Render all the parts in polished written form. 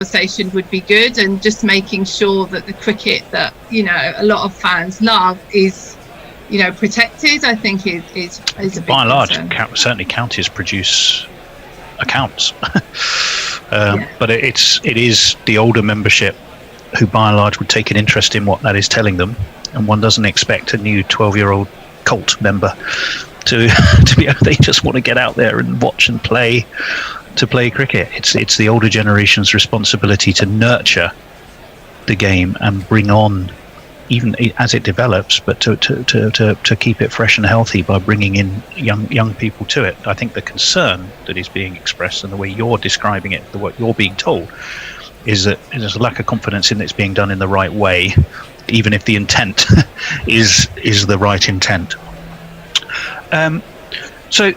conversation would be good, and just making sure that the cricket that, you know, a lot of fans love is, you know, protected, I think is a big by and large, certainly counties produce accounts. But it is the older membership who by and large would take an interest in what that is telling them, and one doesn't expect a new 12-year-old cult member to be, they just want to get out there and watch and play cricket. It's the older generation's responsibility to nurture the game and bring on, even as it develops, but to keep it fresh and healthy by bringing in young people to it. I think the concern that is being expressed and the way you're describing it, what you're being told, is that there's a lack of confidence in it's being done in the right way, even if the intent is the right intent. So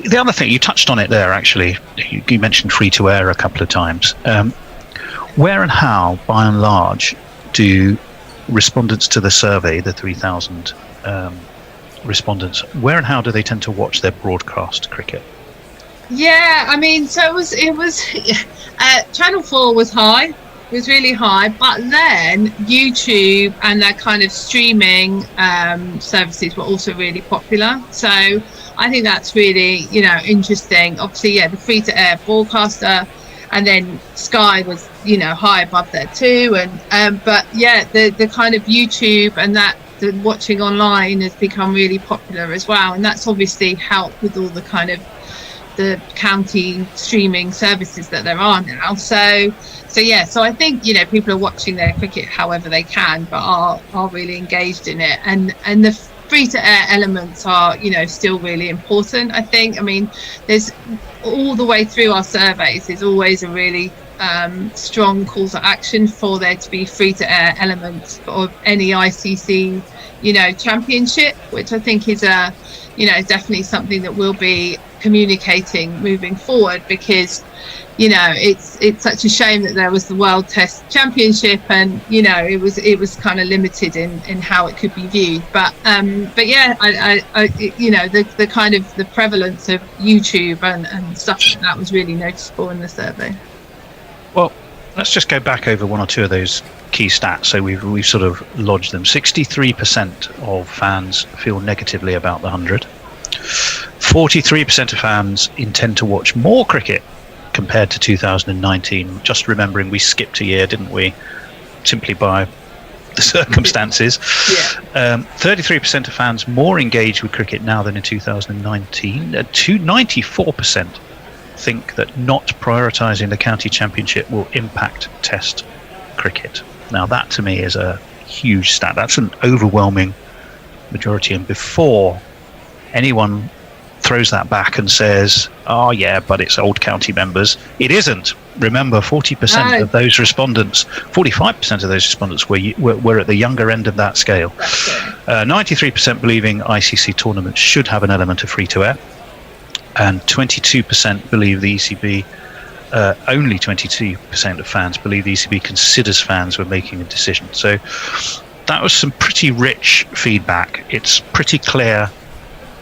the other thing, you touched on it there actually, you mentioned free to air a couple of times. Where and how, by and large, do respondents to the survey, the 3,000 respondents, where and how do they tend to watch their broadcast cricket? Yeah, I mean, so it was Channel 4 was high, it was really high, but then YouTube and their kind of streaming services were also really popular. So I think that's really, you know, interesting. Obviously, yeah, the free to air broadcaster, and then Sky was, you know, high above there too. And but yeah, the kind of YouTube and that the watching online has become really popular as well, and that's obviously helped with all the kind of the county streaming services that there are now. So I think, you know, people are watching their cricket however they can, but are really engaged in it, and the free to air elements are, you know, still really important, I think. I mean, there's all the way through our surveys, there's always a really strong call to action for there to be free to air elements of any ICC, you know, championship, which I think is definitely something that we'll be communicating moving forward, because, you know, it's such a shame that there was the World Test Championship, and, you know, it was kind of limited in how it could be viewed. But yeah, I you know, the kind of the prevalence of YouTube and stuff like that was really noticeable in the survey. Well, let's just go back over one or two of those key stats. So we've sort of lodged them. 63% of fans feel negatively about the 100. 43% of fans intend to watch more cricket compared to 2019. Just remembering we skipped a year, didn't we? Simply by the circumstances. Yeah. 33% of fans more engaged with cricket now than in 2019. 94% think that not prioritising the county championship will impact Test cricket. Now that to me is a huge stat. That's an overwhelming majority, and before anyone throws that back and says, oh yeah, but it's old county members, it isn't. Remember, 40% of those respondents, 45% of those respondents were at the younger end of that scale. 93% believing ICC tournaments should have an element of free to air, and 22% believe the ECB, only 22% of fans believe the ECB considers fans when making a decision. So that was some pretty rich feedback. It's pretty clear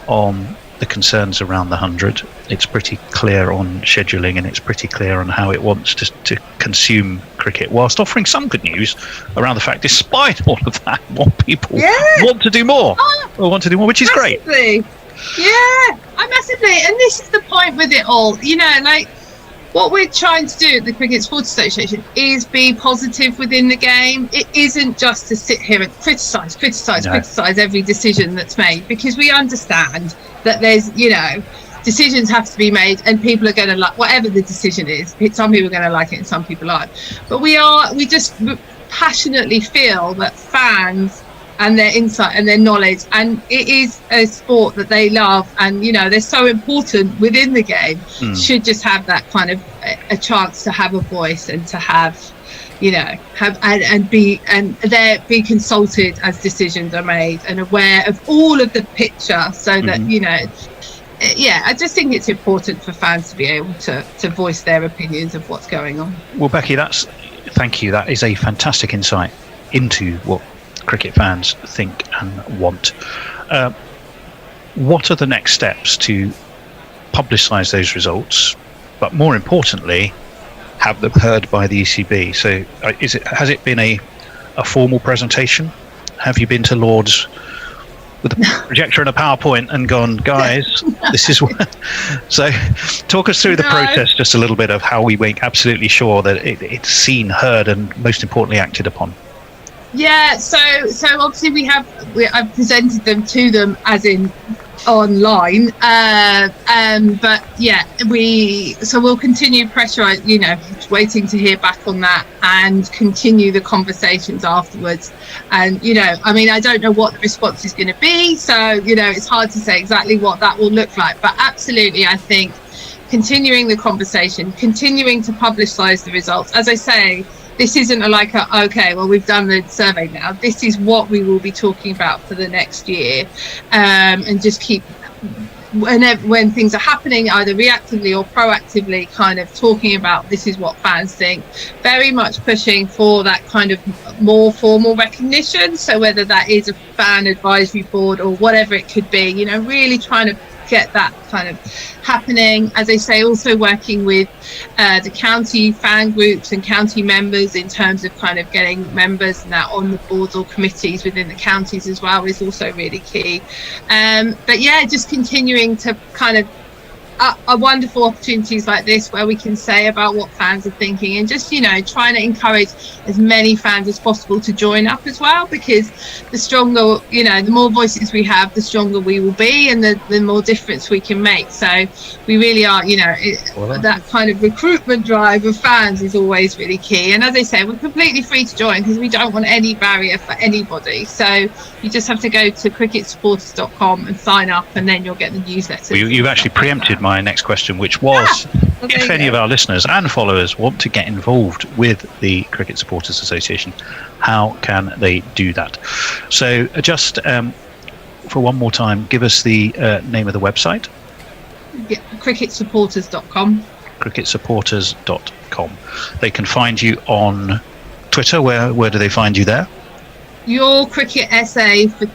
on the concerns around the 100. It's pretty clear on scheduling, and it's pretty clear on how it wants to consume cricket, whilst offering some good news around the fact, despite all of that, more people want to do more, which is massively great. Yeah, massively. And this is the point with it all, you know, like what we're trying to do at the Cricket Sports Association is be positive within the game. It isn't just to sit here and criticise every decision that's made, because we understand that there's, you know, decisions have to be made, and people are going to like whatever the decision is. Some people are going to like it and some people aren't. But we just passionately feel that fans and their insight and their knowledge, and it is a sport that they love, and, you know, they're so important within the game, should just have that kind of a chance to have a voice, and to have, you know, be consulted as decisions are made, and aware of all of the picture, so that, you know, yeah, I just think it's important for fans to be able to voice their opinions of what's going on. Well, Becky, thank you. That is a fantastic insight into what cricket fans think and want. What are the next steps to publicise those results? But more importantly, have them heard by the ECB. So has it been a formal presentation? Have you been to Lords with a projector and a PowerPoint and gone, guys, this is what... So talk us through the process just a little bit of how we make absolutely sure that it's seen, heard, and most importantly acted upon. Yeah, so obviously I've presented them to them as in online, but yeah, we'll continue pressure, waiting to hear back on that and continue the conversations afterwards. And I don't know what the response is going to be, so it's hard to say exactly what that will look like, but absolutely I think continuing the conversation, continuing to publicize the results. As I say, this isn't okay, well, we've done the survey now. This is what we will be talking about for the next year, and just keep, when things are happening, either reactively or proactively, kind of talking about this is what fans think. Very much pushing for that kind of more formal recognition. So whether that is a fan advisory board or whatever it could be, really trying to get that kind of happening. As I say, also working with the county fan groups and county members in terms of kind of getting members and that on the boards or committees within the counties as well is also really key. But yeah, just continuing to kind of wonderful opportunities like this where we can say about what fans are thinking, and just trying to encourage as many fans as possible to join up as well, because the stronger, the more voices we have, the stronger we will be, and the more difference we can make. So we really are, that kind of recruitment drive of fans is always really key. And as I say, we're completely free to join because we don't want any barrier for anybody. So you just have to go to cricketsupporters.com and sign up, and then you'll get the newsletter. Well, you've actually preempted my next question, which was, if any of our listeners and followers want to get involved with the Cricket Supporters Association, how can they do that? So just for one more time, give us the name of the website. Yeah, cricketsupporters.com. cricketsupporters.com. They can find you on Twitter. Where do they find you there? Your Cricket SA for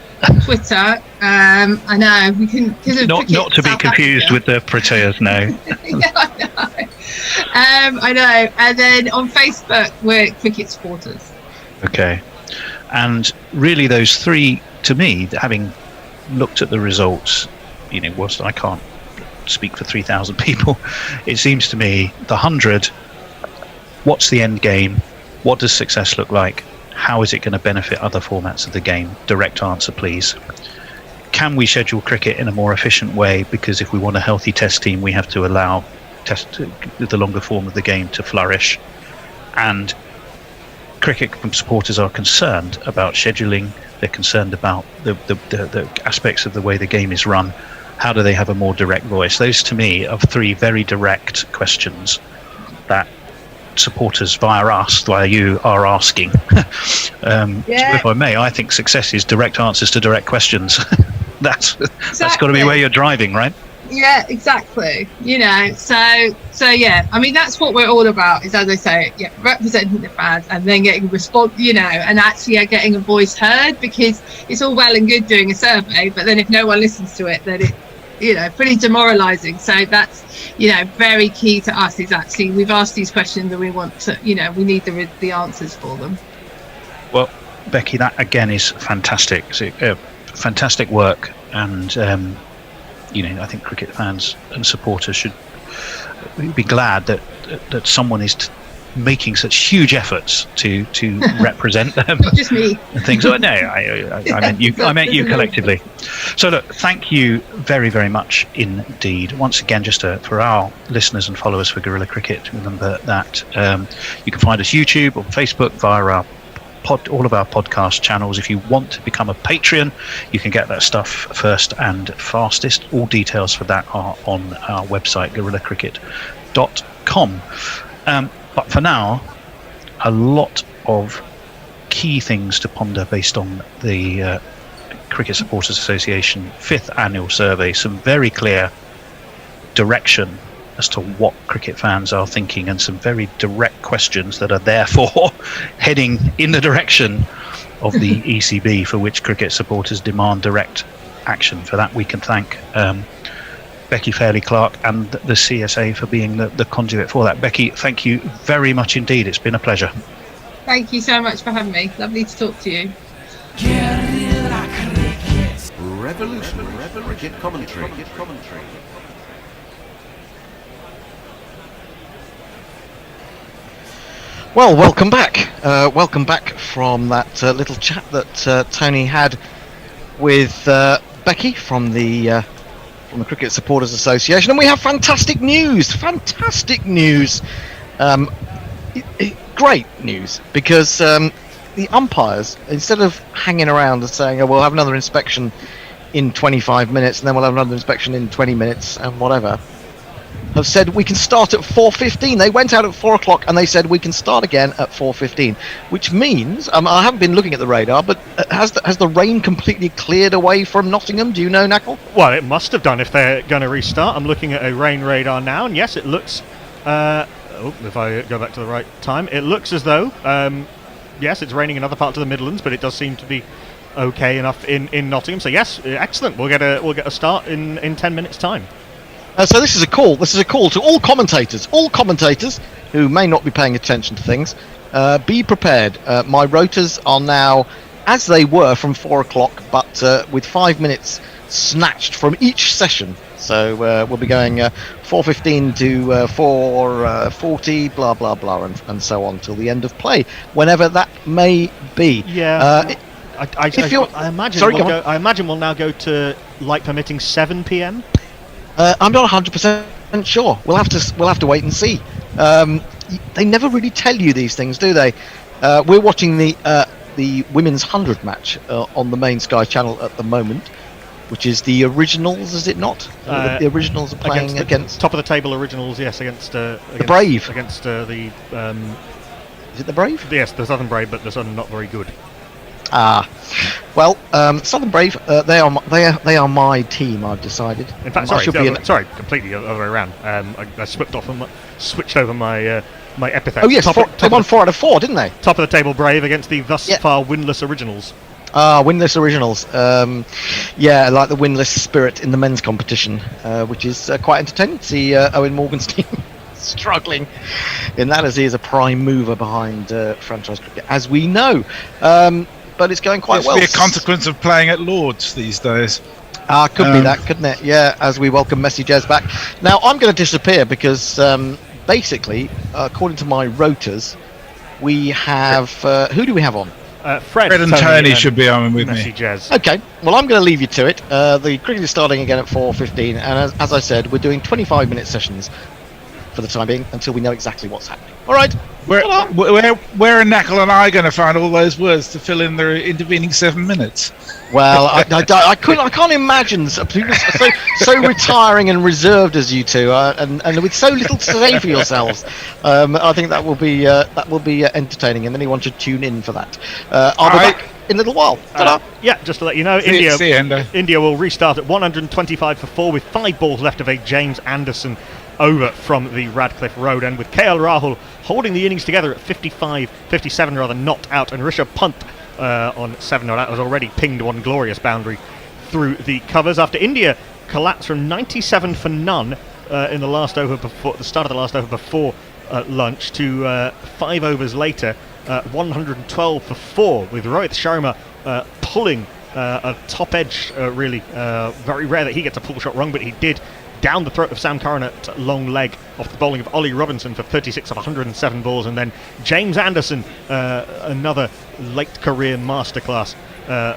Twitter. I know we can, not to be confused with the Proteas. No. Yeah, I know. And then on Facebook, we're Cricket Supporters. Okay, and really, those three, to me, having looked at the results, whilst I can't speak for 3,000 people, it seems to me the 100. What's the end game? What does success look like? How is it going to benefit other formats of the game? Direct answer, please. Can we schedule cricket in a more efficient way? Because if we want a healthy test team, we have to allow the longer form of the game to flourish. And cricket supporters are concerned about scheduling. They're concerned about the aspects of the way the game is run. How do they have a more direct voice? Those, to me, are three very direct questions that supporters via you are asking. So if I may, I think success is direct answers to direct questions. That's got to be where you're driving, right? Yeah, exactly. So yeah, I mean, that's what we're all about, is, as I say, representing the fans and then getting a response, and actually getting a voice heard, because it's all well and good doing a survey, but then if no one listens to it, then it pretty demoralizing. So that's very key to us, is actually we've asked these questions and we want to we need the answers for them. Well, Becky, that again is fantastic. Fantastic work, and I think cricket fans and supporters should be glad that someone is making such huge efforts to represent them. Not just me. Things. Oh, no, I meant you collectively. So look, thank you very, very much indeed. Once again, just for our listeners and followers for Guerrilla Cricket, remember that you can find us YouTube or Facebook via all of our podcast channels. If you want to become a Patreon, you can get that stuff first and fastest. All details for that are on our website, guerrillacricket.com. But for now, a lot of key things to ponder based on the Cricket Supporters Association 5th annual survey. Some very clear direction as to what cricket fans are thinking, and some very direct questions that are therefore heading in the direction of the ECB, for which cricket supporters demand direct action. For that, we can thank Becky Fairley-Clark and the CSA for being the conduit for that. Becky, thank you very much indeed. It's been a pleasure. Thank you so much for having me. Lovely to talk to you. Guerrilla Cricket. Revolutionary cricket commentary. Well, welcome back. Welcome back from that little chat that Tony had with Becky from the Cricket Supporters Association, and we have fantastic news. Great news, because the umpires, instead of hanging around and saying, "Oh, we'll have another inspection in 25 minutes, and then we'll have another inspection in 20 minutes, and whatever," have said we can start at 4:15. They went out at 4 o'clock and they said we can start again at 4:15, which means I haven't been looking at the radar, but has the rain completely cleared away from Nottingham? Do you know, Knackle? Well, it must have done if they're going to restart. I'm looking at a rain radar now, and yes, it looks. If I go back to the right time, it looks as though yes, it's raining in other parts of the Midlands, but it does seem to be okay enough in Nottingham. So yes, excellent. We'll get a start in 10 minutes' time. So this is a call. This is a call to all commentators who may not be paying attention to things. Be prepared. My rotors are now, as they were from 4 o'clock, but with 5 minutes snatched from each session. So we'll be going 4:15 to 4:40, blah blah blah, and so on till the end of play, whenever that may be. Yeah. I imagine. Sorry, I imagine we'll now go to light permitting 7 p.m. I'm not 100% sure. We'll have to wait and see. They never really tell you these things, do they? We're watching the women's 100 match on the main Sky channel at the moment, which is the Originals, is it not? The Originals are playing against top of the table Originals, yes, against the Brave. Against the is it the Brave? Yes, the Southern Brave, but the Southern not very good. Well, Southern Brave, they are my team. I've decided. In fact, sorry, completely the other way around. I switched over my my epithets. Oh yes, they won 4 out of 4, didn't they? Top of the table Brave against the thus far winless Originals. Winless Originals. Yeah, like the winless spirit in the men's competition, which is quite entertaining to see Owen Morgan's team struggling in that, as he is a prime mover behind franchise cricket, as we know. But it's going quite well. It's be a consequence of playing at Lords these days. Could be that, couldn't it? Yeah, as we welcome Messi Jez back. Now, I'm going to disappear because, basically, according to my rotors, we have... who do we have on? Fred and Tony should be on with Messi me. Jez. Okay, well, I'm going to leave you to it. The cricket is starting again at 4:15, and as I said, we're doing 25-minute sessions for the time being until we know exactly what's happening. All right. Where are Knackle and I going to find all those words to fill in the intervening 7 minutes? Well, I can't imagine so retiring and reserved as you two, and with so little to say for yourselves. I think that will be entertaining, and anyone should tune in for that. I'll be back in a little while. Yeah, just to let you know, India will restart at 125 for 4 with 5 balls left of a James Anderson over from the Radcliffe Road end, with KL Rahul holding the innings together at 57 not out, and Rishabh Pant on 7 not out has already pinged one glorious boundary through the covers after India collapsed from 97 for none in the last over before the start of the last over before lunch to 5 overs later 112 for 4 with Rohit Sharma pulling a top edge, really very rare that he gets a pull shot wrong, but he did, down the throat of Sam Curran at long leg off the bowling of Ollie Robinson for 36 of 107 balls, and then James Anderson, another late career masterclass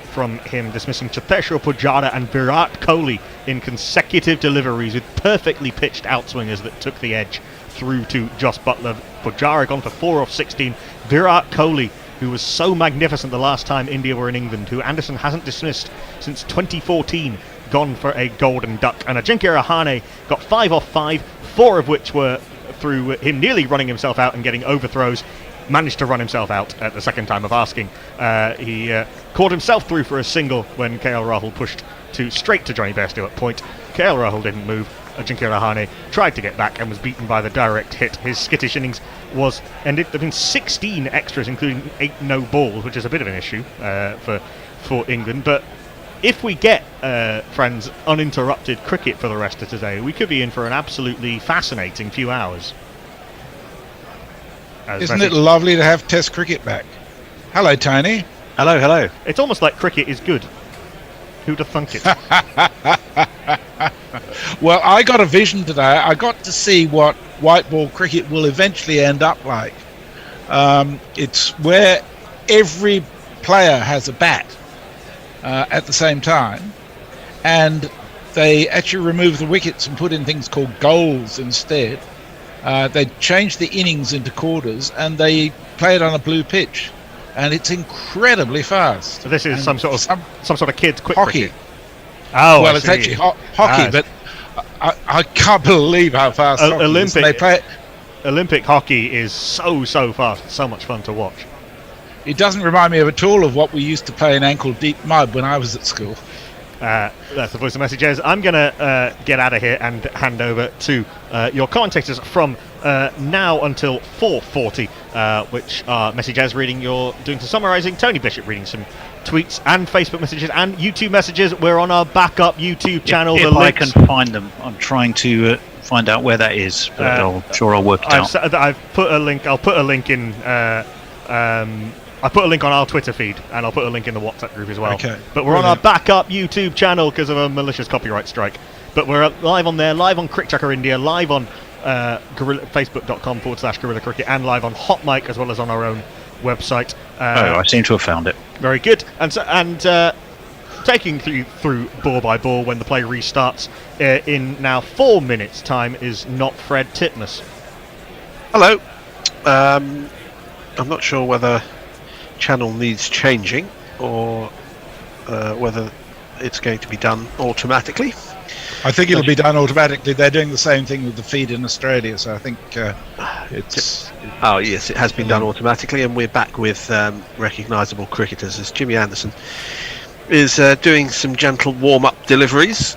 from him, dismissing Cheteshwar Pujara and Virat Kohli in consecutive deliveries with perfectly pitched outswingers that took the edge through to Jos Buttler. Pujara gone for 4 off 16. Virat Kohli, who was so magnificent the last time India were in England, who Anderson hasn't dismissed since 2014, gone for a golden duck. And Ajinkya Rahane got 5 off 5, 4 of which were through him nearly running himself out and getting overthrows. Managed to run himself out at the second time of asking. He caught himself through for a single when KL Rahul pushed straight to Johnny Bairstow at point. KL Rahul didn't move. Ajinkya Rahane tried to get back and was beaten by the direct hit. His skittish innings was ended. There have been 16 extras, including 8 no balls, which is a bit of an issue for England. But if we get, friends, uninterrupted cricket for the rest of today, we could be in for an absolutely fascinating few hours. Isn't it lovely to have Test cricket back? Hello, Tony. Hello. It's almost like cricket is good. Who'd have thunk it? Well, I got a vision today. I got to see what white ball cricket will eventually end up like. It's where every player has a bat at the same time, and they actually remove the wickets and put in things called goals instead. They change the innings into quarters, and they play it on a blue pitch, and it's incredibly fast. So this is some sort of kids quick hockey. Cricket. Oh, well, it's actually hockey, but I can't believe how fast hockey is. They play it. Olympic hockey is so fast. It's so much fun to watch. It doesn't remind me at all of what we used to play in ankle-deep mud when I was at school. That's the voice of messages. I'm going to get out of here and hand over to your commentators from now until 4:40, which are messages doing some summarising, Tony Bishop reading some tweets and Facebook messages and YouTube messages. We're on our backup YouTube channel. If I can find them, I'm trying to find out where that is, but I'm sure I'll work it out. I've put a link. I'll put a link in. I put a link on our Twitter feed, and I'll put a link in the WhatsApp group as well. Okay. But we're on our backup YouTube channel because of a malicious copyright strike. But we're live on there, live on Cricket Tracker India, live on Facebook.com/Gorilla Cricket, and live on Hot Mic as well as on our own website. I seem to have found it. Very good. And taking you through ball by ball when the play restarts in now 4 minutes' time is not Fred Titmus. Hello. I'm not sure whether channel needs changing or whether it's going to be done automatically. I think it'll be done automatically. They're doing the same thing with the feed in Australia, so I think it's... Oh yes, it has been done automatically, and we're back with recognisable cricketers as Jimmy Anderson is doing some gentle warm-up deliveries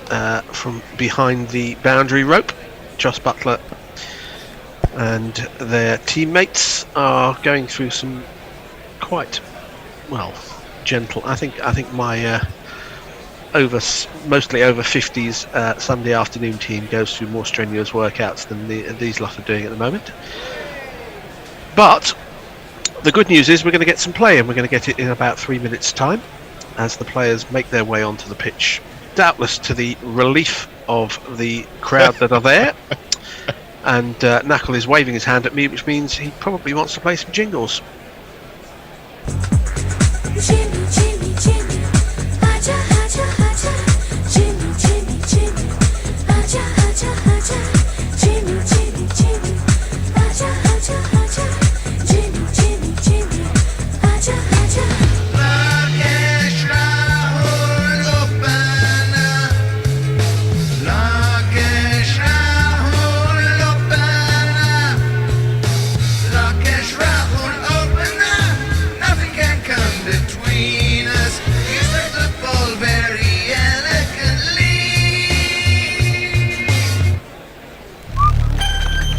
from behind the boundary rope. Joss Butler and their teammates are going through some quite gentle. I think my mostly over 50s Sunday afternoon team goes through more strenuous workouts than these lot are doing at the moment. But the good news is we're going to get some play, and we're going to get it in about 3 minutes' time as the players make their way onto the pitch, doubtless to the relief of the crowd that are there. And Knuckle is waving his hand at me, which means he probably wants to play some jingles. Jimmy, Jimmy, Jimmy, aja, aja, aja. Jimmy, Jimmy, Jimmy, aja, aja, aja. Jimmy, Jimmy, Jimmy, aja, aja, aja. Jimmy, Jimmy, Jimmy, aja, aja.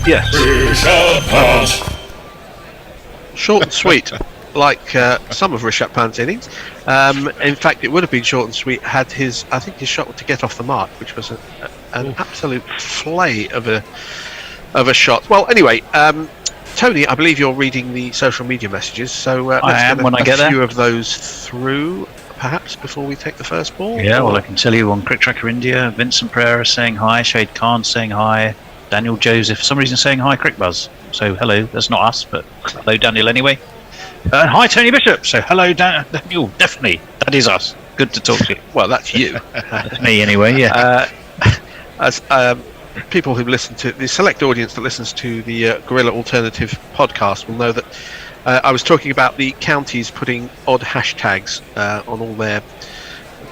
Yes. Short and sweet, like some of Rishabh Pant's innings. In fact, it would have been short and sweet had his shot to get off the mark, which was an absolute flay of a shot. Well, anyway, Tony, I believe you're reading the social media messages, so let's get a few of those through, perhaps, before we take the first ball. Yeah, well, I can tell you on Cricket Tracker India, Vincent Pereira saying hi, Shade Khan saying hi, Daniel Joseph, for some reason saying hi, Crick Buzz. So hello, that's not us, but hello, Daniel, anyway. Hi, Tony Bishop. So hello, Daniel, definitely, that is us. Good to talk to you. Well, that's you. That's me, anyway, yeah. As people who listen to the select audience that listens to the Gorilla Alternative podcast will know that I was talking about the counties putting odd hashtags on all their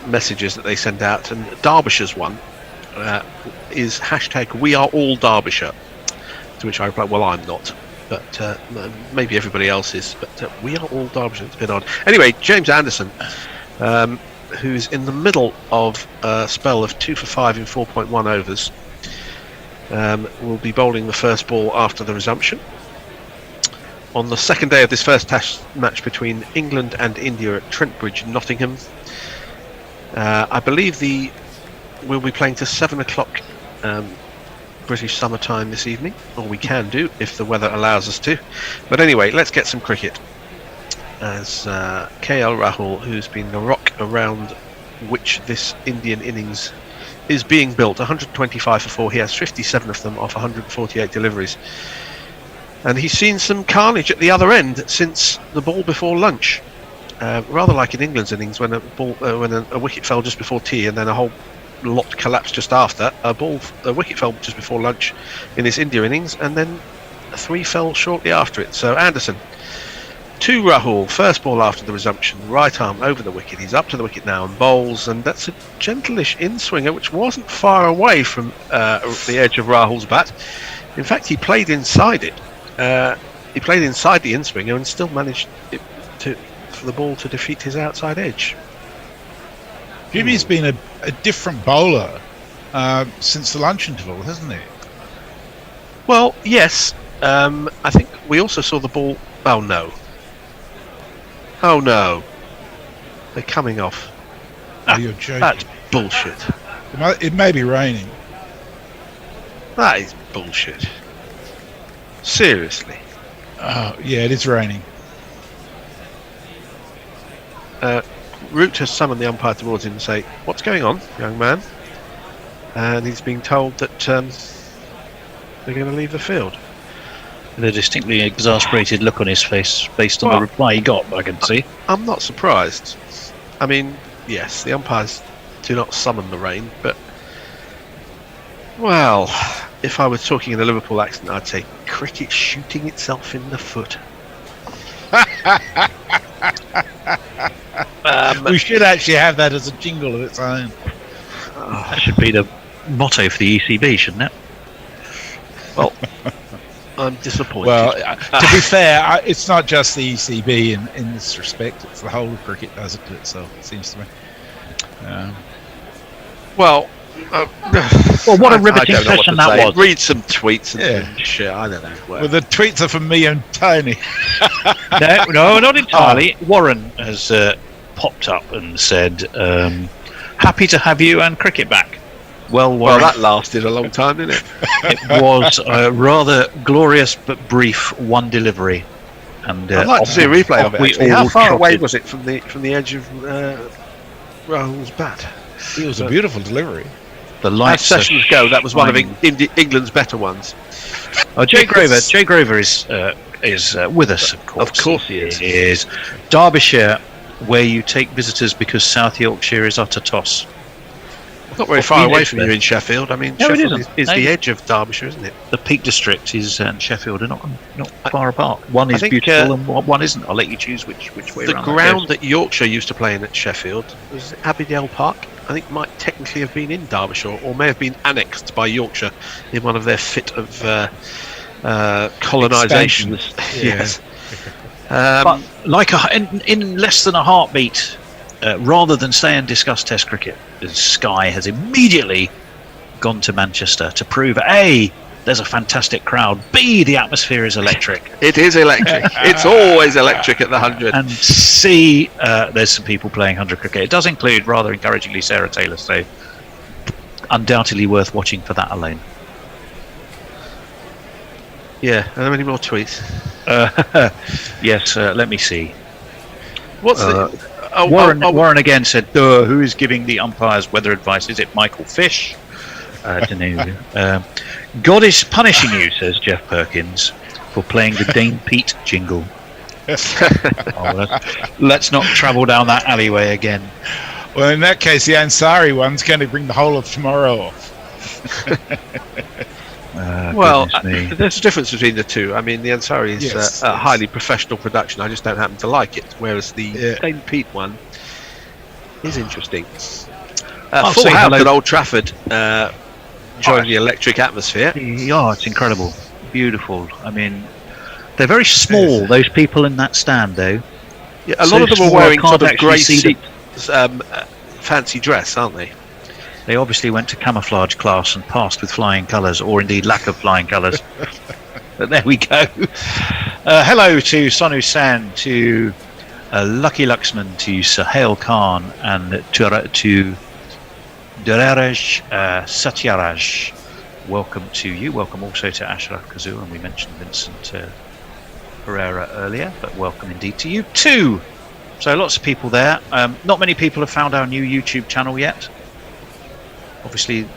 messages that they send out, and Derbyshire's one is hashtag We Are All Derbyshire, to which I reply, well, I'm not, but maybe everybody else is, but We Are All Derbyshire. It's a bit odd. Anyway, James Anderson, who's in the middle of a spell of 2 for 5 in 4.1 overs, will be bowling the first ball after the resumption. On the second day of this first test match between England and India at Trent Bridge, Nottingham, I believe we'll be playing to 7 o'clock British summer time this evening, or we can do if the weather allows us to. But anyway, let's get some cricket. As KL Rahul, who's been the rock around which this Indian innings is being built, 125 for 4. He has 57 of them off 148 deliveries. And he's seen some carnage at the other end since the ball before lunch. Rather like in England's innings, when a wicket fell just before tea and then a whole lot collapsed just after. A wicket fell just before lunch in this India innings, and then 3 fell shortly after it. So Anderson to Rahul, first ball after the resumption, right arm over the wicket. He's up to the wicket now and bowls, and that's a gentleish in-swinger which wasn't far away from the edge of Rahul's bat. In fact, he played inside it. He played inside the in-swinger and still managed for the ball to defeat his outside edge. Jimmy's been a different bowler since the lunch interval, hasn't he? Well, yes. I think we also saw the ball. Oh no! Oh no! They're coming off. Oh, you're joking. That's bullshit. It may be raining. That is bullshit. Seriously. Oh, yeah, it is raining. Root has summoned the umpire towards him and say, "What's going on, young man?" And he's being told that they're going to leave the field. With a distinctly exasperated look on his face based on the reply he got, I can see. I'm not surprised. I mean, yes, the umpires do not summon the rain, but well, if I was talking in a Liverpool accent, I'd say cricket shooting itself in the foot. We should actually have that as a jingle of its own. That should be the motto for the ECB, shouldn't it? Well, I'm disappointed. Well, to be fair, it's not just the ECB in this respect. It's the whole of cricket does it to itself, it seems to me. Well, what a riveting session that was. Read some tweets and shit. I don't know. Well, the tweets are from me and Tony. No, not entirely. Warren has popped up and said, "Happy to have you and cricket back." Well, Warren, that lasted a long time, didn't it? It was a rather glorious but brief one delivery. And I'd like to see a replay of it. Actually. How far away was it from the edge of Rahul's bat? It was a beautiful delivery. The lights as sessions go, that was one of England's better ones. Jay Grover is with us, of course. Of course he is. He is. Derbyshire, where you take visitors because South Yorkshire is utter toss. Not very far away from you in Sheffield. I mean, no, Sheffield is the edge of Derbyshire, isn't it? The Peak District and Sheffield are not far apart. One is beautiful and one isn't. I'll let you choose which way around. The ground that Yorkshire used to play in at Sheffield was Abbeydale Park. I think might technically have been in Derbyshire, or may have been annexed by Yorkshire in one of their fit of colonisations. Yes. But like in less than a heartbeat, rather than stay and discuss Test cricket, Sky has immediately gone to Manchester to prove A, there's a fantastic crowd, B, the atmosphere is electric. It is electric. It's always electric at the 100. And C, there's some people playing 100 cricket. It does include, rather encouragingly, Sarah Taylor, so undoubtedly worth watching for that alone. Yeah, are there any more tweets? Yes, let me see. What's Warren again said, who is giving the umpires weather advice? Is it Michael Fish? I don't know. God is punishing you, says Jeff Perkins, for playing the Dane Pete jingle. Let's not travel down that alleyway again. Well, in that case, the Ansari one's going to bring the whole of tomorrow off. Well, there's a difference between the two. I mean, the Ansari is a highly professional production. I just don't happen to like it. Whereas the Dane Pete one is interesting. Full house at Old Trafford, enjoying the electric atmosphere. Yeah, it's incredible, beautiful. I mean, they're very small. Those people in that stand, though. Yeah, a lot of them are wearing sort of grey suits, fancy dress, aren't they? They obviously went to camouflage class and passed with flying colours, or indeed lack of flying colours. But there we go. Hello to Sonu San, to Lucky Luxman to Sahel Khan and to Duraraj Satyaraj. Welcome to you. Welcome also to Ashraf Kazoo, and we mentioned Vincent Pereira earlier, but welcome indeed to you too. So lots of people there. Not many people have found our new YouTube channel yet. Obviously,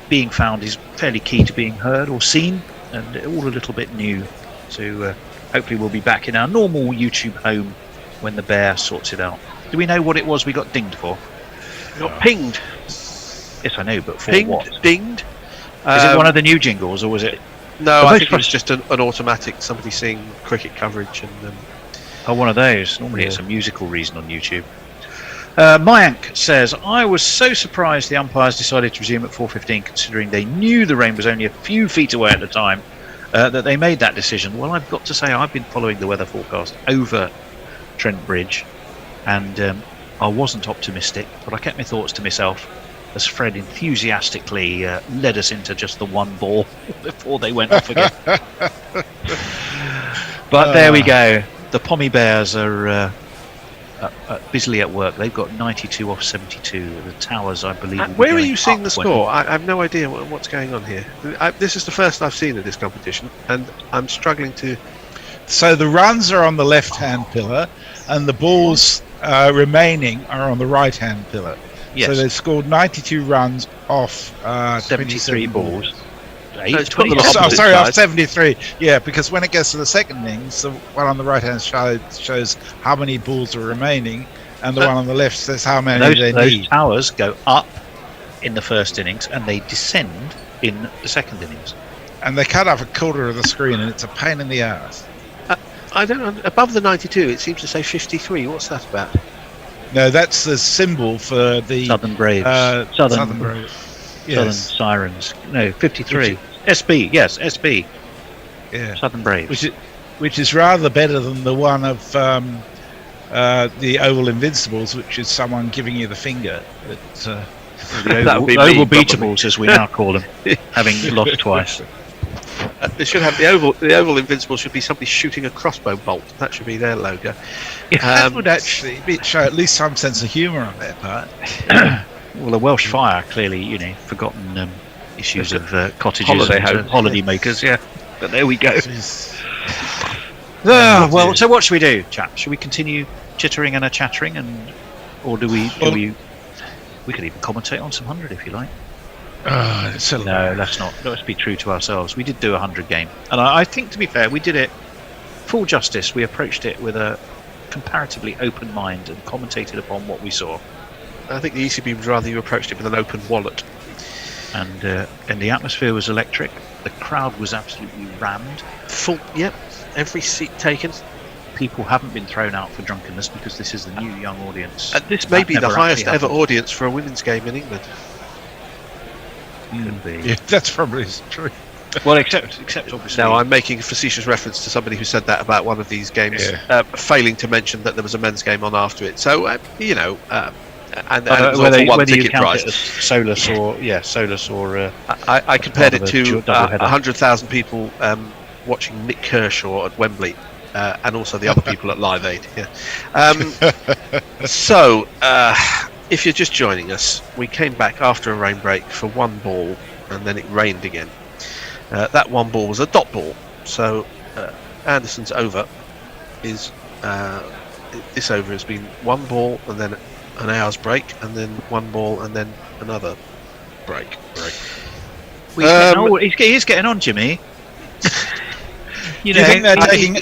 being found is fairly key to being heard or seen, and all a little bit new. So hopefully we'll be back in our normal YouTube home when the bear sorts it out. Do we know what it was we got dinged for? We got pinged. Yes, I know, but for Pinged, what? dinged. Is it one of the new jingles, or was it? No, I think it was just an automatic, somebody seeing cricket coverage. And Oh, one of those. Normally it's a musical reason on YouTube. Mayank says, I was so surprised the umpires decided to resume at 4:15, considering they knew the rain was only a few feet away at the time, that they made that decision. Well, I've got to say, I've been following the weather forecast over Trent Bridge, and I wasn't optimistic, but I kept my thoughts to myself as Fred enthusiastically led us into just the one ball before they went off again. But there we go. The Pommy Bears are busily at work. They've got 92 off 72. The Towers, I believe. Where are you seeing the score? I have no idea what's going on here. This is the first I've seen of this competition, and I'm struggling to. So the runs are on the left-hand pillar, and the balls remaining are on the right-hand pillar. Yes. So they've scored 92 runs off 73 balls. Off 73. Yeah, because when it gets to the second innings, the one on the right-hand side shows how many balls are remaining, and the one on the left says how many they need. Those towers go up in the first innings, and they descend in the second innings. And they cut off a quarter of the screen, and it's a pain in the ass. I don't know. Above the 92, it seems to say 53. What's that about? No, that's the symbol for the Southern Braves. Southern Braves. Southern Sirens. No, 53. SB. Yes, SB. Yeah. Southern Braves. Which is rather better than the one of the Oval Invincibles, which is someone giving you the finger. The Oval Beatables, as we now call them, having lost twice. They should have the Oval Invincible should be somebody shooting a crossbow bolt. That should be their logo. That would actually show at least some sense of humour on their part. Well, the Welsh Fire clearly, forgotten issues of cottages and holiday makers. Yeah, but there we go. Well, so what should we do, chap? Should we continue chittering and chattering, or do we? We could even commentate on some 100 if you like. No, let's not. Let's be true to ourselves. We did do a 100 game, and I think, to be fair, we did it full justice. We approached it with a comparatively open mind and commentated upon what we saw. I think the ECB would rather you approached it with an open wallet. And the atmosphere was electric. The crowd was absolutely rammed. Full. Yep. Every seat taken. People haven't been thrown out for drunkenness because this is the new young audience. This may be the highest ever audience for a women's game in England. Could be. Yeah, that's probably true. Well, except obviously. Now, I'm making a facetious reference to somebody who said that about one of these games, failing to mention that there was a men's game on after it. So, and it was all for one ticket price. Solus or I compared it to 100,000 people watching Nick Kershaw at Wembley, and also the other people at Live Aid. Yeah. So, if you're just joining us, we came back after a rain break for one ball, and then it rained again. That one ball was a dot ball, so Anderson's over is this over has been one ball and then an hour's break, and then one ball and then another break. Well, he's getting on, Jimmy. You think they're taking?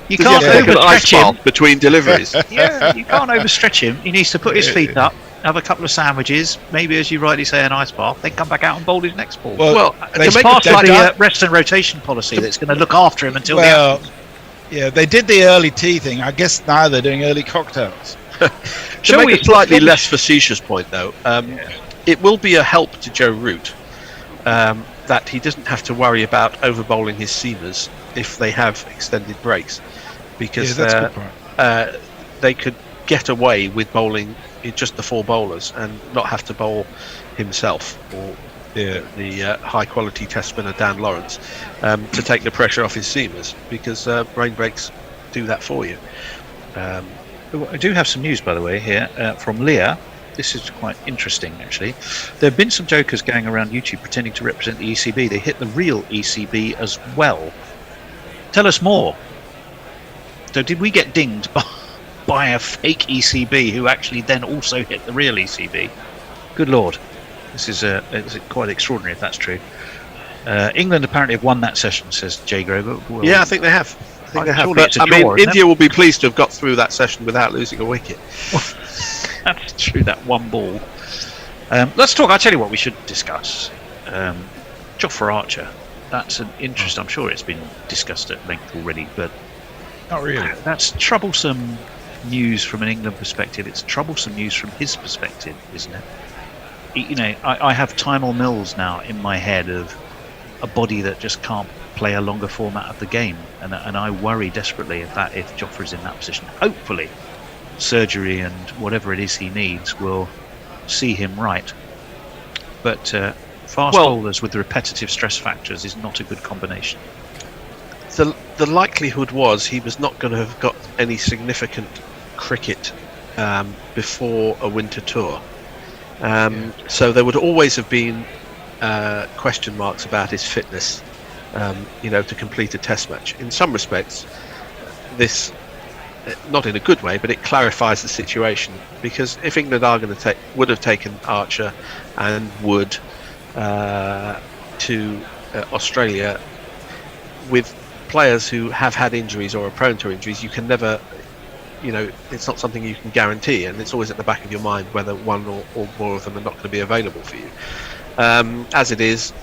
You can't overstretch him between deliveries. Yeah, you can't overstretch him. He needs to put his feet up, have a couple of sandwiches, maybe, as you rightly say, an ice bath, then come back out and bowl his next ball. Well, it's part of the rest and rotation policy that's going to look after him until the end. Yeah, they did the early tea thing. I guess now they're doing early cocktails. To make a slightly less facetious point, though, it will be a help to Joe Root that he doesn't have to worry about over bowling his seamers if they have extended breaks, because they could get away with bowling just the four bowlers and not have to bowl himself or the high quality test spinner Dan Lawrence to take the pressure off his seamers, because rain breaks do that for you. I do have some news, by the way, here from Leah. This is quite interesting, actually. There have been some jokers going around YouTube pretending to represent the ECB. They hit the real ECB as well. Tell us more. So did we get dinged by a fake ECB who actually then also hit the real ECB? Good Lord. This is quite extraordinary if that's true. England apparently have won that session, says Jay Grover. Well, yeah, I think they have. But, draw, India will be pleased to have got through that session without losing a wicket. That's true, that one ball. Let's talk. I'll tell you what we should discuss. Jofra Archer. That's an interest. I'm sure it's been discussed at length already, but not really. That's troublesome news from an England perspective. It's troublesome news from his perspective, isn't it? You know, I have Tymel Mills now in my head of a body that just can't play a longer format of the game, and I worry desperately if Jofra's in that position. Hopefully surgery and whatever it is he needs will see him right, but fast bowlers with the repetitive stress factors is not a good combination. The likelihood was he was not going to have got any significant cricket before a winter tour, so there would always have been question marks about his fitness, to complete a test match. In some respects, this, not in a good way, but it clarifies the situation, because if England would have taken Archer and Wood to Australia with players who have had injuries or are prone to injuries, you can never, it's not something you can guarantee, and it's always at the back of your mind whether one or more of them are not going to be available for you. As it is,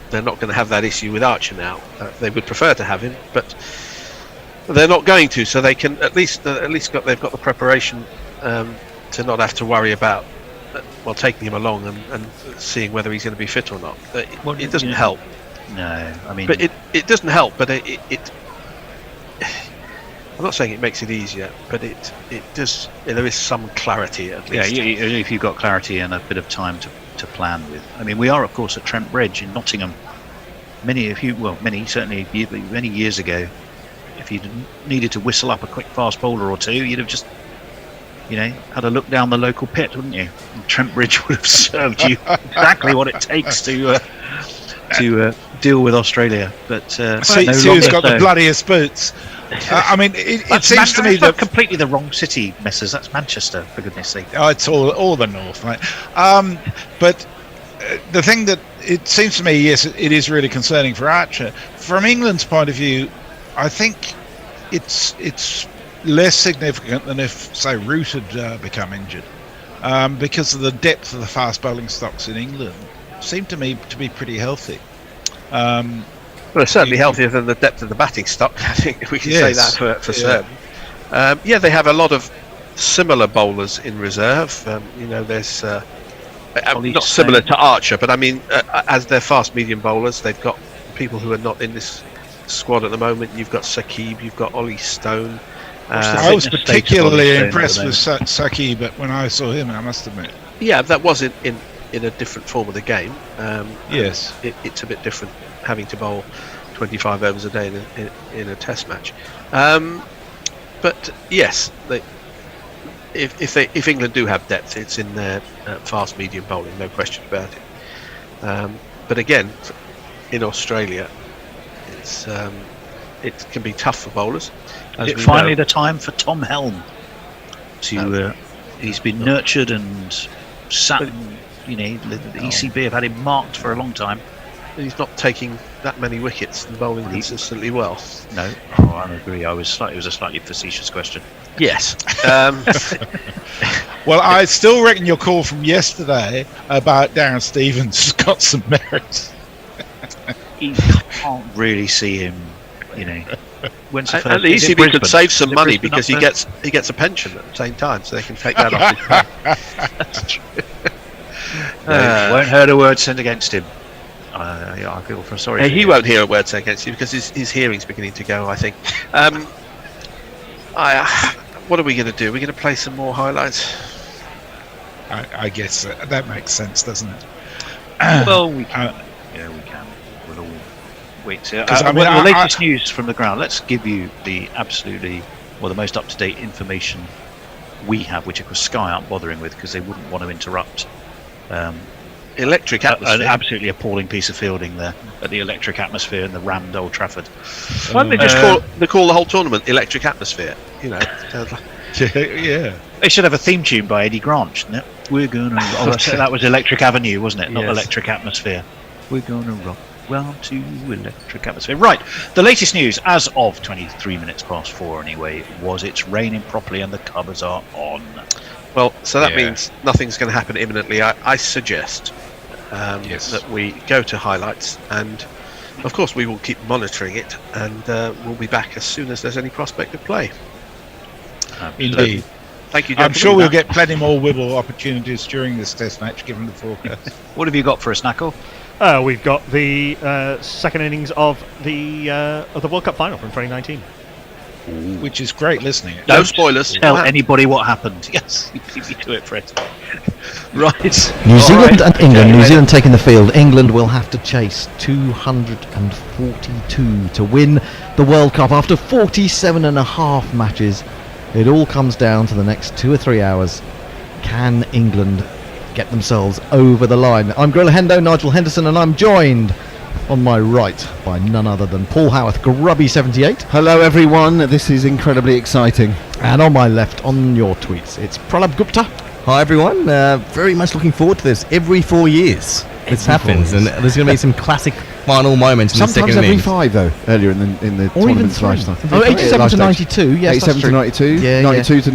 they're not going to have that issue with Archer now. They would prefer to have him, but they're not going to. So they can they've got the preparation to not have to worry about taking him along and seeing whether he's going to be fit or not. It doesn't help. No, I mean, but it doesn't help. But it I'm not saying it makes it easier, but it does. There is some clarity at least. Yeah, if you've got clarity and a bit of time to plan with. I mean, we are of course at Trent Bridge in Nottingham. Many years ago, if you needed to whistle up a quick fast bowler or two, you'd have just had a look down the local pit, wouldn't you? And Trent Bridge would have served you exactly what it takes to deal with Australia. But Sue's got the bloodiest boots. I mean, it seems to me that completely the wrong city, Messrs. That's Manchester, for goodness sake. Oh, it's all the north, right? But the thing that it seems to me, yes, it is really concerning for Archer. From England's point of view, I think it's less significant than if, say, Root had become injured, because of the depth of the fast bowling stocks in England seemed to me to be pretty healthy. Well, it's certainly healthier than the depth of the batting stock. I think we can say that for certain. They have a lot of similar bowlers in reserve. There's not similar to Archer, but I mean, as their fast medium bowlers, they've got people who are not in this squad at the moment. You've got Saqib, you've got Ollie Stone. I was particularly impressed with Saqib, but when I saw him, I must admit. Yeah, that was in a different form of the game. Yes, it's a bit different having to bowl 25 overs a day in a test match. But yes, if England do have depth, it's in their fast medium bowling, no question about it. But again, in Australia, it can be tough for bowlers. Is it finally the time for Tom Helm to? He's been nurtured and sat. The ECB have had him marked for a long time. He's not taking that many wickets and bowling consistently well. No, I agree. It was a slightly facetious question. Yes. Well, I still reckon your call from yesterday about Darren Stevens has got some merit. You can't really see him, When's the and the ECB could save some money because he gets a pension at the same time, so they can take that off his pay. That's true. No, won't heard a word sent against him. I feel sorry. He won't hear a word said against you because his hearing's beginning to go, I think. What are we going to do? We're going to play some more highlights. I guess that makes sense, doesn't it? Well, we can. We can. We'll all wait. The latest news from the ground. Let's give you the most up-to-date information we have, which of course Sky aren't bothering with because they wouldn't want to interrupt. Electric An atmosphere. absolutely appalling piece of fielding there at the electric atmosphere in the rammed Old Trafford. Why don't they just call the whole tournament Electric Atmosphere? You know, sounds like- Yeah. They should have a theme tune by Eddie Grant, shouldn't it? We're gonna. That was Electric Avenue, wasn't it? Not Yes. Electric Atmosphere. We're gonna rock round to Electric Atmosphere. Right. The latest news, as of 23 minutes past 4, anyway, was it's raining properly and the covers are on. Well, so that means nothing's going to happen imminently. I suggest that we go to highlights, and of course we will keep monitoring it, and we'll be back as soon as there's any prospect of play. Indeed. Thank you, I'm gentlemen. sure we'll get plenty more Wibble opportunities during this test match, given the forecast. What have you got for us, Knuckle? We've got the second innings of the World Cup final from 2019. Which is great listening. No spoilers. Tell anybody what happened. Yes, you beat me to it, Fred. Right. New Zealand and England. New Okay. Zealand taking the field. England will have to chase 242 to win the World Cup after 47 and a half matches. It all comes down to the next 2 or 3 hours. Can England get themselves over the line? I'm Gorilla Hendo, Nigel Henderson, and I'm joined on my right by none other than Paul Howarth, Grubby78. Hello everyone, this is incredibly exciting. And on my left, on your tweets, it's Pralab Gupta. Hi everyone, very much looking forward to this. Every 4 years this happens, and there's going to be some classic final moments in the Sometimes second every innings. 5 though, earlier in the Or even tournament's 3. lifetime. Oh, 87 to 92, yes, 87 that's to true. 92, Yeah, 92 to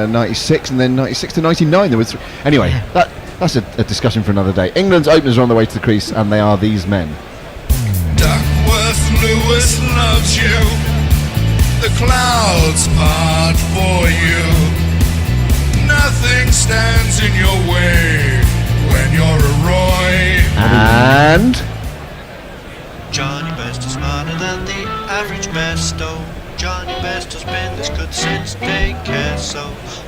96, and then 96 to 99. There was anyway. That's a discussion for another day. England's openers are on the way to the crease, and they are these men. Duckworth Lewis loves you. The clouds part for you. Nothing stands in your way when you're a Roy. And Johnny Best is smarter than the average Besto. Johnny Best has been this good since daycare, so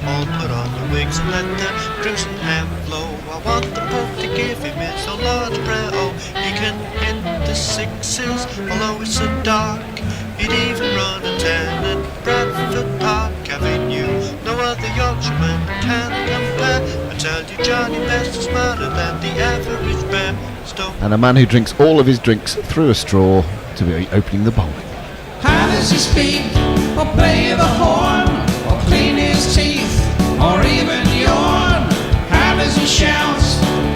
all put on the wigs and let the crimson ham flow. I want the Pope to give him his own large prayer. Oh, he can hit the sixes, although it's so dark. He'd even run a 10 at Bradford Park Avenue. No other Yorkshireman can compare. I tell you, Johnny Best is smarter than the average Besto. and a man who drinks all of his drinks through a straw to be opening the bowl. How does he speak, or play the horn, or clean his teeth, or even yawn? How does he shout?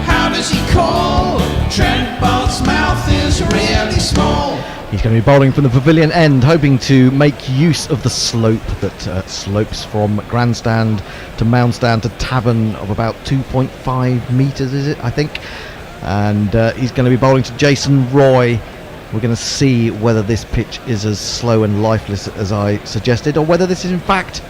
How does he call? Trent Bolt's mouth is really small. He's going to be bowling from the pavilion end, hoping to make use of the slope that slopes from grandstand to moundstand to tavern of about 2.5 metres, is it, I think? And he's going to be bowling to Jason Roy. We're going to see whether this pitch is as slow and lifeless as I suggested, or whether this is in fact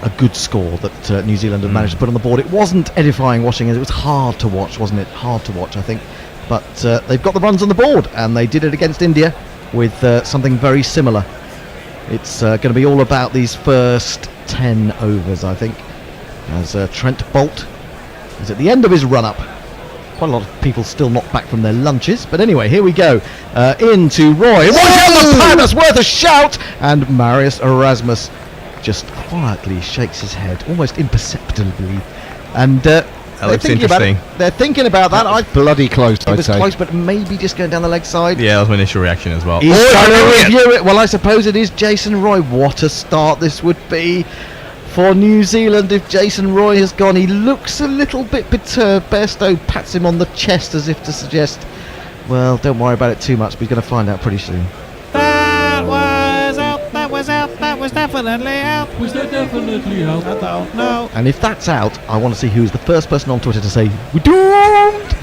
a good score that New Zealand have managed to put on the board. It wasn't edifying watching it. It was hard to watch, wasn't it? Hard to watch, I think. But they've got the runs on the board, and they did it against India with something very similar. It's going to be all about these first 10 overs, I think, as Trent Bolt is at the end of his run-up. Quite a lot of people still not back from their lunches, but anyway, here we go. Into Roy. Roy down the pad, that's worth a shout! And Marius Erasmus just quietly shakes his head, almost imperceptibly. And That looks interesting. They're thinking about that. Bloody close, It I'd was say. close, but maybe just going down the leg side. Yeah, that was my initial reaction as well. He's trying to review it. Well, I suppose it is Jason Roy. What a start this would be for New Zealand if Jason Roy has gone. He looks a little bit perturbed. Bairstow pats him on the chest as if to suggest, well, don't worry about it too much, but he's going to find out pretty soon. That was out, that was out, that was definitely out. Was that definitely out? I don't know. And if that's out, I want to see who's the first person on Twitter to say, we're doomed!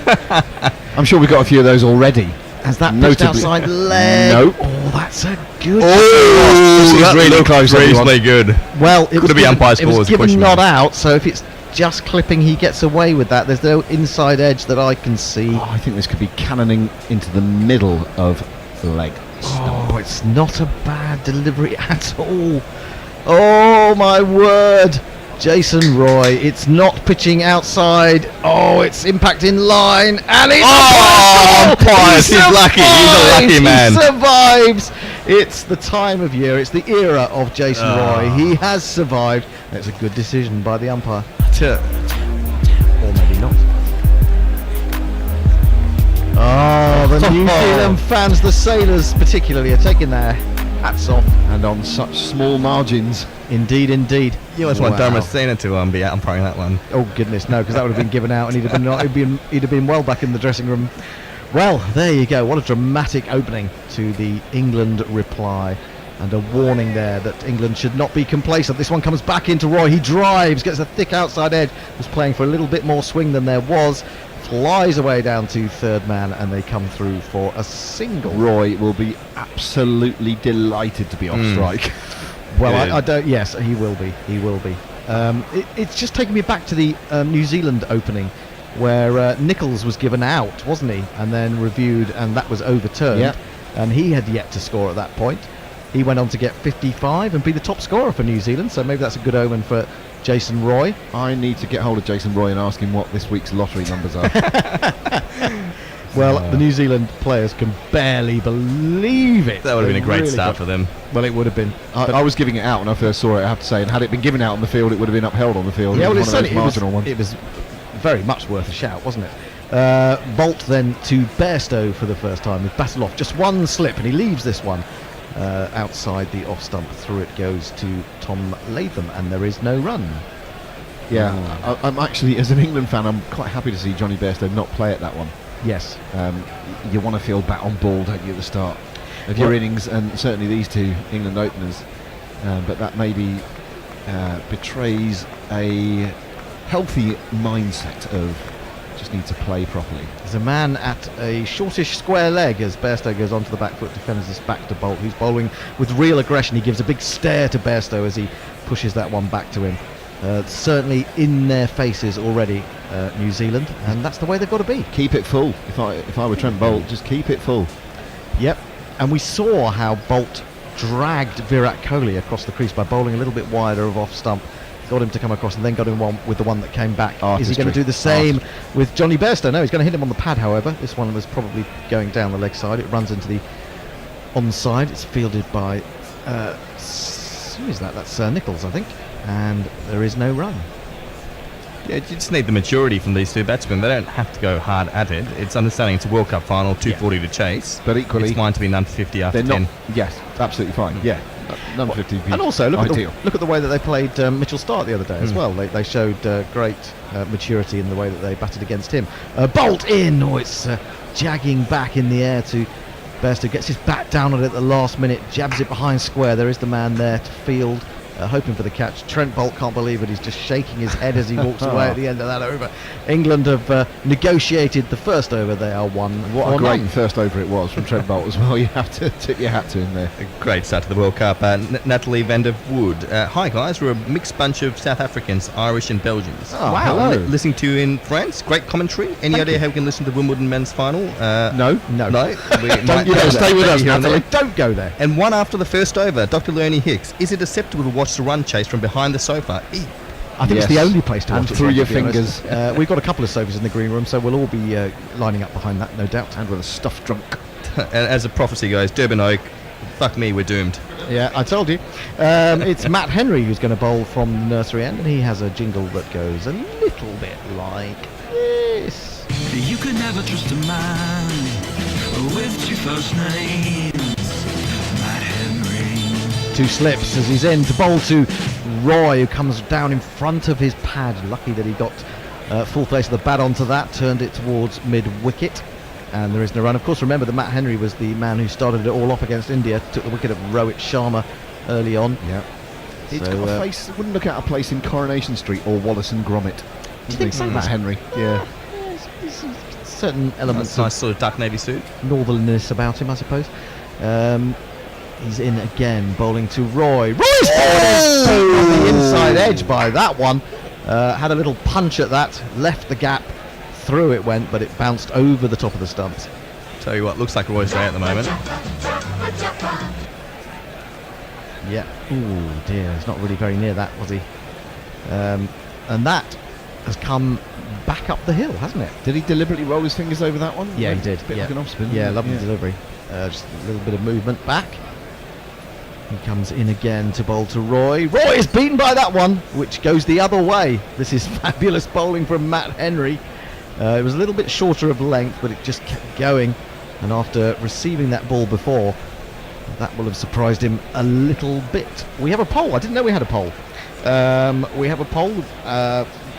I'm sure we've got a few of those already. Has that pitched Notably- outside leg? Nope. Oh, that's a good This is that really looked close, everyone. reasonably good. Well, it Could was it be given, umpire's it call was is the given question not mark. out, so if it's just clipping, he gets away with that. There's no inside edge that I can see. Oh, I think this could be cannoning into the middle of leg. Oh, it's not a bad delivery at all. Oh, my word. Jason Roy, it's not pitching outside. Oh, it's impact in line, and it's umpires, he's lucky. He's a lucky man. He survives. It's the time of year. It's the era of Jason Roy. He has survived. It's a good decision by the umpire. Or maybe not. Oh, the New Zealand fans, the sailors particularly, are taking their hats off. And on such small margins. Indeed, indeed. You almost want Dharmasena to be umpiring that one. Oh goodness, no, because that would have been given out, and he'd have been well back in the dressing room. Well, there you go. What a dramatic opening to the England reply, and a warning there that England should not be complacent. This one comes back into Roy. He drives, gets a thick outside edge. Was playing for a little bit more swing than there was. Flies away down to third man, and they come through for a single. Roy will be absolutely delighted to be off strike. Well, yeah. I don't. Yes, he will be. He will be. It's just taking me back to the New Zealand opening, where Nichols was given out, wasn't he? And then reviewed, and that was overturned. Yep. And he had yet to score at that point. He went on to get 55 and be the top scorer for New Zealand. So maybe that's a good omen for Jason Roy. I need to get hold of Jason Roy and ask him what this week's lottery numbers are. Well, the New Zealand players can barely believe it. That would have been a great start for them. Well, it would have been. I was giving it out when I first saw it, I have to say, and had it been given out on the field, it would have been upheld on the field. Yeah, well, it was very much worth a shout, wasn't it? Bolt then to Bairstow for the first time with Batiloff. Just one slip, and he leaves this one outside the off stump. Through it goes to Tom Latham, and there is no run. Yeah, I'm actually, as an England fan, I'm quite happy to see Johnny Bairstow not play at that one. Yes. You want to feel bat on ball, don't you, at the start of your innings, and certainly these two England openers. But that maybe betrays a healthy mindset of just need to play properly. There's a man at a shortish square leg as Bairstow goes onto the back foot, defends this back to Bolt, who's bowling with real aggression. He gives a big stare to Bairstow as he pushes that one back to him. Certainly in their faces already, New Zealand, and that's the way they've got to be. Keep it full. If I were Trent Bolt, just keep it full. Yep. And we saw how Bolt dragged Virat Kohli across the crease by bowling a little bit wider of off stump. Got him to come across and then got him one with the one that came back. Is he going to do the same with Johnny Bairstow? No, he's going to hit him on the pad, however. This one was probably going down the leg side. It runs into the onside. It's fielded by who is that? That's Nichols, I think. And there is no run. Yeah, you just need the maturity from these two batsmen. They don't have to go hard at it. It's understanding it's a World Cup final, 240 to chase. But equally, it's fine to be none for 50 after 10. Yes, absolutely fine. Yeah, none for 50. And also, look at the way that they played Mitchell Starc the other day as well. They showed great maturity in the way that they batted against him. Bolt in! Oh, it's jagging back in the air to Bairstow. Gets his bat down on it at the last minute, jabs it behind square. There is the man there to field. Hoping for the catch. Trent Bolt can't believe it. He's just shaking his head as he walks away at the end of that over. England have negotiated the first over. They are 1-1. What a great first over it was from Trent Bolt as well. You have to tip your hat to him there. A great start to the World Cup. Natalie van der Wood. Hi guys, we're a mixed bunch of South Africans, Irish and Belgians. Oh, wow. Listening to you in France. Great commentary. Any idea how we can listen to the Wimbledon men's final? No. Stay with us, Natalie. Don't go there. And one after the first over, Dr. Leonie Hicks. Is it acceptable to watch the run chase from behind the sofa? I think it's the only place to watch it. And through your fingers. We've got a couple of sofas in the green room, so we'll all be lining up behind that, no doubt. And with a stuffed drunk. And as the prophecy goes, Durban Oak, fuck me, we're doomed. Yeah, I told you. It's Matt Henry who's going to bowl from the nursery end, and he has a jingle that goes a little bit like this. You could never trust a man with two first names. Matt Henry. Two slips as he's in to bowl to Roy, who comes down in front of his pad. Lucky that he got full face of the bat onto that, turned it towards mid-wicket, and there is no run. Of course, remember that Matt Henry was the man who started it all off against India, took the wicket of Rohit Sharma early on. Yeah. It's got a place, wouldn't look at a place in Coronation Street or Wallace and Gromit. Do you think so? Matt Henry, yeah. Certain elements nice sort of dark navy suit. Northernness about him, I suppose. He's in again, bowling to Roy. Roy's on the inside edge by that one. Had a little punch at that, left the gap, through it went, but it bounced over the top of the stumps. Tell you what, looks like Roy's day at the moment. Yeah. Ooh dear, he's not really very near that, was he? And that has come back up the hill, hasn't it? Did he deliberately roll his fingers over that one? Yeah, he did. Bit like an off spin. Yeah, lovely delivery. Just a little bit of movement back. He comes in again to bowl to Roy. Roy is beaten by that one, which goes the other way. This is fabulous bowling from Matt Henry. It was a little bit shorter of length, but it just kept going. And after receiving that ball before, that will have surprised him a little bit. We have a poll. I didn't know we had a poll. We have a poll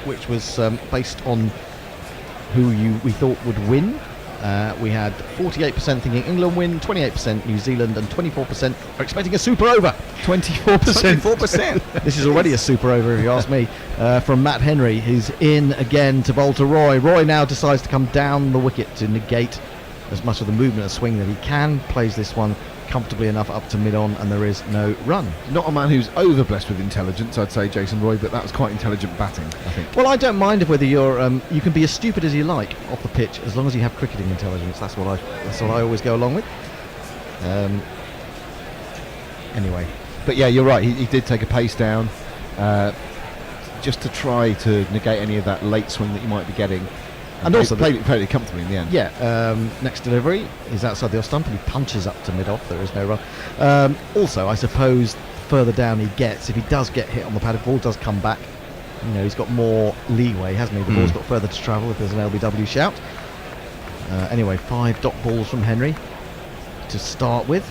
which was based on who we thought would win. We had 48% thinking England win, 28% New Zealand, and 24% are expecting a super over. 24%. 24%. This is already a super over, if you ask me. From Matt Henry, who's in again to bowl to Roy. Roy now decides to come down the wicket to negate as much of the movement and swing that he can. Plays this one comfortably enough up to mid-on, and there is no run. Not a man who's over-blessed with intelligence, I'd say, Jason Roy, but that was quite intelligent batting, I think. Well, I don't mind if whether you're you can be as stupid as you like off the pitch as long as you have cricketing intelligence. That's what I always go along with. Anyway, but yeah, you're right. He did take a pace down, just to try to negate any of that late swing that you might be getting. And also played it fairly comfortably in the end. Yeah, next delivery is outside the off stump and he punches up to mid-off. There is no run. Also, I suppose further down he gets, if he does get hit on the pad, if the ball does come back, he's got more leeway, hasn't he? The ball's got further to travel if there's an LBW shout. Anyway, 5 dot balls from Henry to start with.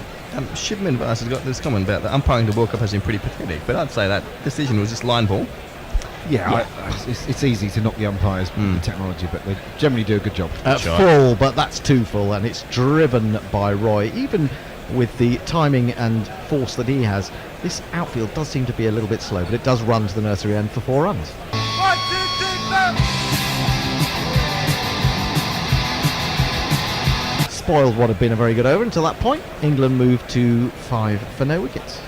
Shipman has got this comment about the umpiring the World Cup has been pretty pathetic, but I'd say that decision was just line ball. Yeah. It's easy to knock the umpires with the technology, but they generally do a good job. Full, but that's too full, and it's driven by Roy. Even with the timing and force that he has, this outfield does seem to be a little bit slow, but it does run to the nursery end for 4 runs. 1, 2, 3, 4. Spoiled what had been a very good over until that point. England moved to 5 for no wickets.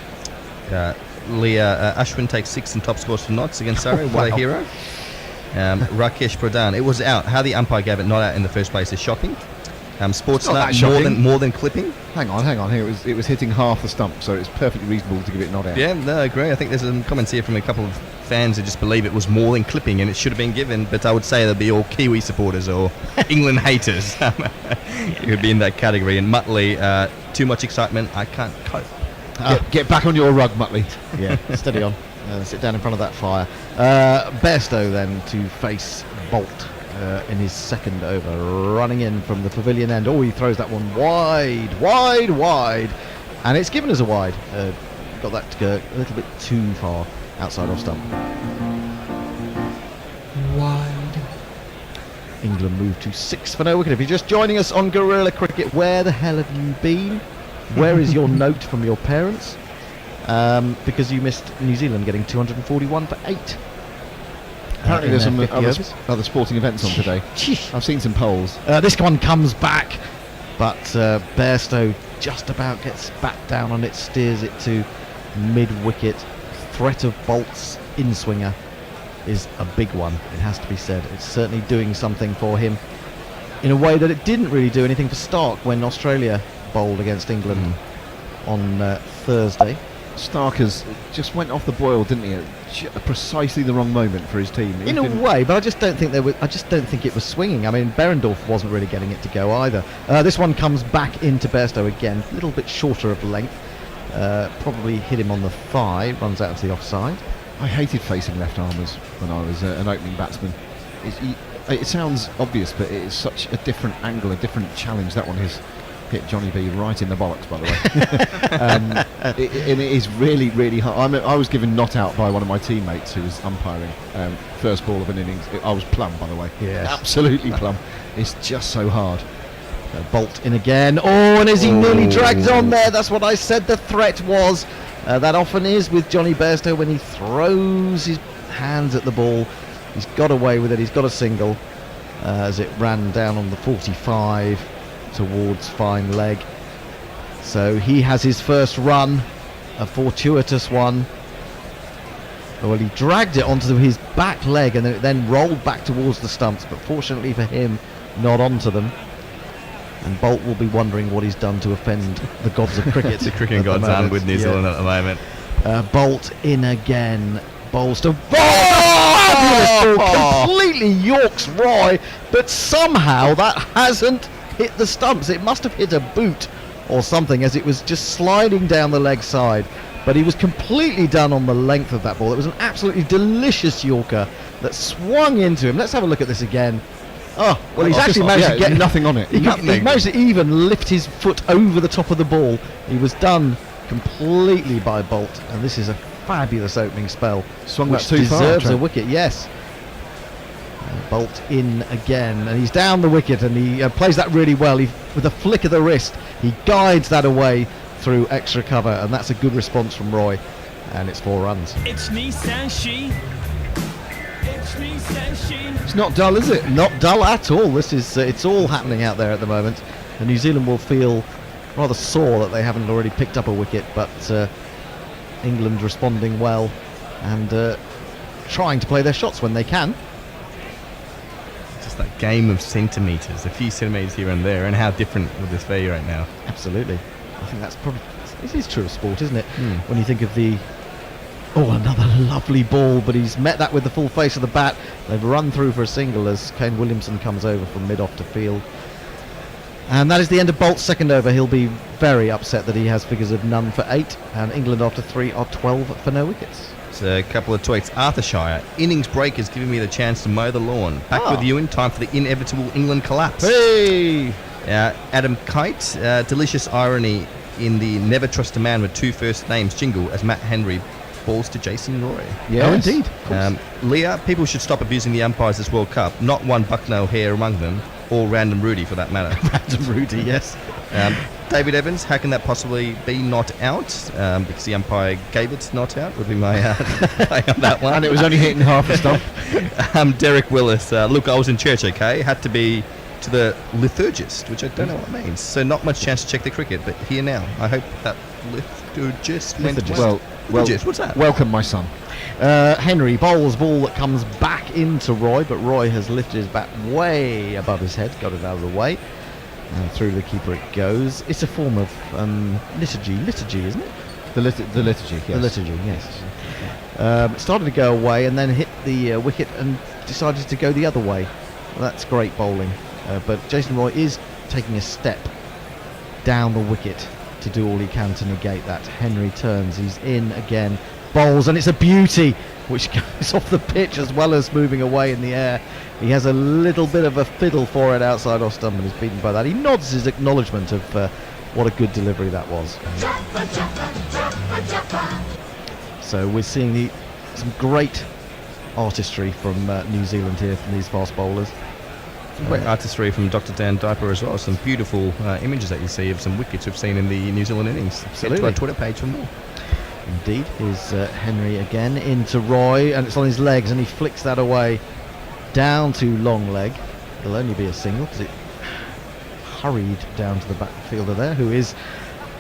Leah Ashwin takes 6 and top scores for knots against Surrey. What a hero. Rakesh Pradhan, it was out. How the umpire gave it not out in the first place is shocking. Sportsnet, more than clipping. Hang on here. It was hitting half the stump, so it's perfectly reasonable to give it not out. Yeah, no, I agree. I think there's some comments here from a couple of fans who just believe it was more than clipping and it should have been given, but I would say they'd be all Kiwi supporters or England haters who would be in that category. And Muttley, too much excitement, I can't cope. Get back on your rug, Muttley. Yeah, steady on. Sit down in front of that fire. Bairstow then to face Bolt in his second over, running in from the pavilion end. Oh, he throws that one wide, and it's given as a wide. Got that to go a little bit too far outside off stump. Wide. England move to 6 for no wicket. If you're just joining us on Guerrilla Cricket, where the hell have you been? Where is your note from your parents? Because you missed New Zealand getting 241 for 8. Apparently there's some other sporting events on today. I've seen some polls. This one comes back, but Bairstow just about gets back down on it, steers it to mid-wicket. Threat of Bolt's in-swinger is a big one, it has to be said. It's certainly doing something for him in a way that it didn't really do anything for Stark when Australia bowled against England on Thursday. Stark just went off the boil, didn't he? At precisely the wrong moment for his team. In a way, but I just don't think it was swinging. I mean, Behrendorff wasn't really getting it to go either. This one comes back into Bairstow again, a little bit shorter of length. Probably hit him on the thigh, runs out to the offside. I hated facing left armers when I was an opening batsman. It sounds obvious, but it is such a different angle, a different challenge. That one has hit Johnny B right in the bollocks, by the way. It is really, really hard. I was given not out by one of my teammates who was umpiring first ball of an innings. I was plumb, by the way. Yes. Absolutely plumb. It's just so hard. Bolt in again. Oh, and as he nearly drags on there, that's what I said the threat was. That often is with Johnny Bairstow when he throws his hands at the ball. He's got away with it. He's got a single as it ran down on the 45 towards fine leg. So he has his first run, a fortuitous one. Well, he dragged it onto his back leg and then rolled back towards the stumps, but fortunately for him, not onto them. And Bolt will be wondering what he's done to offend the gods of cricket. The cricket gods and with New Zealand at the moment. Bolt in again. Bowls to fabulous ball, completely Yorks Roy, but somehow that hasn't hit the stumps. It must have hit a boot or something as it was just sliding down the leg side. But he was completely done on the length of that ball. It was an absolutely delicious Yorker that swung into him. Let's have a look at this again. Oh, well, he's actually managed to get nothing on it. He managed to even lift his foot over the top of the ball. He was done completely by Bolt, and this is a fabulous opening spell. Swung which that too far, deserves a Trent. wicket, yes. Bolt in again, and he's down the wicket, and he plays that really well. With a flick of the wrist, he guides that away through extra cover, and that's a good response from Roy, and it's 4 runs. It's Nissan She. It's Nissan She. It's not dull, is it? Not dull at all. This is it's all happening out there at the moment, and New Zealand will feel rather sore that they haven't already picked up a wicket, but England responding well and trying to play their shots when they can. Just that game of centimetres, a few centimetres here and there, and how different would this be right now? Absolutely. I think that's probably, it is true of sport, isn't it? When you think of the, another lovely ball, but he's met that with the full face of the bat. They've run through for a single as Kane Williamson comes over from mid-off to field. And that is the end of Bolt's second over. He'll be very upset that he has figures of none for 8, and England after 3 are 12 for no wickets. So a couple of tweets. Arthur Shire, innings break is giving me the chance to mow the lawn. Back with you in time for the inevitable England collapse. Hey! Adam Kite, delicious irony in the never trust a man with 2 first names jingle as Matt Henry balls to Jason Roy. Yeah, oh, indeed. Leah, people should stop abusing the umpires this World Cup. Not one bucknail hair among them, or Random Rudy for that matter. Random Rudy, yes. David Evans, how can that possibly be not out? Because the umpire gave it not out, would be my play on that one. And it was only hitting half a stump. Derek Willis, look, I was in church, okay? Had to be to the liturgist, which I don't know what it means. So not much chance to check the cricket, but here now. I hope that liturgist went well. Liturgist, what's that? Welcome, my son. Henry bowls ball that comes back into Roy, but Roy has lifted his bat way above his head, got it out of the way, and through the keeper it goes. It's a form of liturgy, isn't it? The liturgy, yes. The liturgy, yes. It started to go away and then hit the wicket and decided to go the other way. Well, that's great bowling, but Jason Roy is taking a step down the wicket to do all he can to negate that. Henry turns, he's in again, bowls, and it's a beauty which goes off the pitch as well as moving away in the air. He has a little bit of a fiddle for it outside off stump and is beaten by that. He nods his acknowledgement of what a good delivery that was. So we're seeing some great artistry from New Zealand here from these fast bowlers. Great artistry from Dr. Dan Diper as well. Some beautiful images that you see of some wickets we've seen in the New Zealand innings. Absolutely. Head to our Twitter page for more. Indeed. Here's Henry again into Roy, and it's on his legs, and he flicks that away down to long leg. It'll only be a single because it hurried down to the backfielder there, who is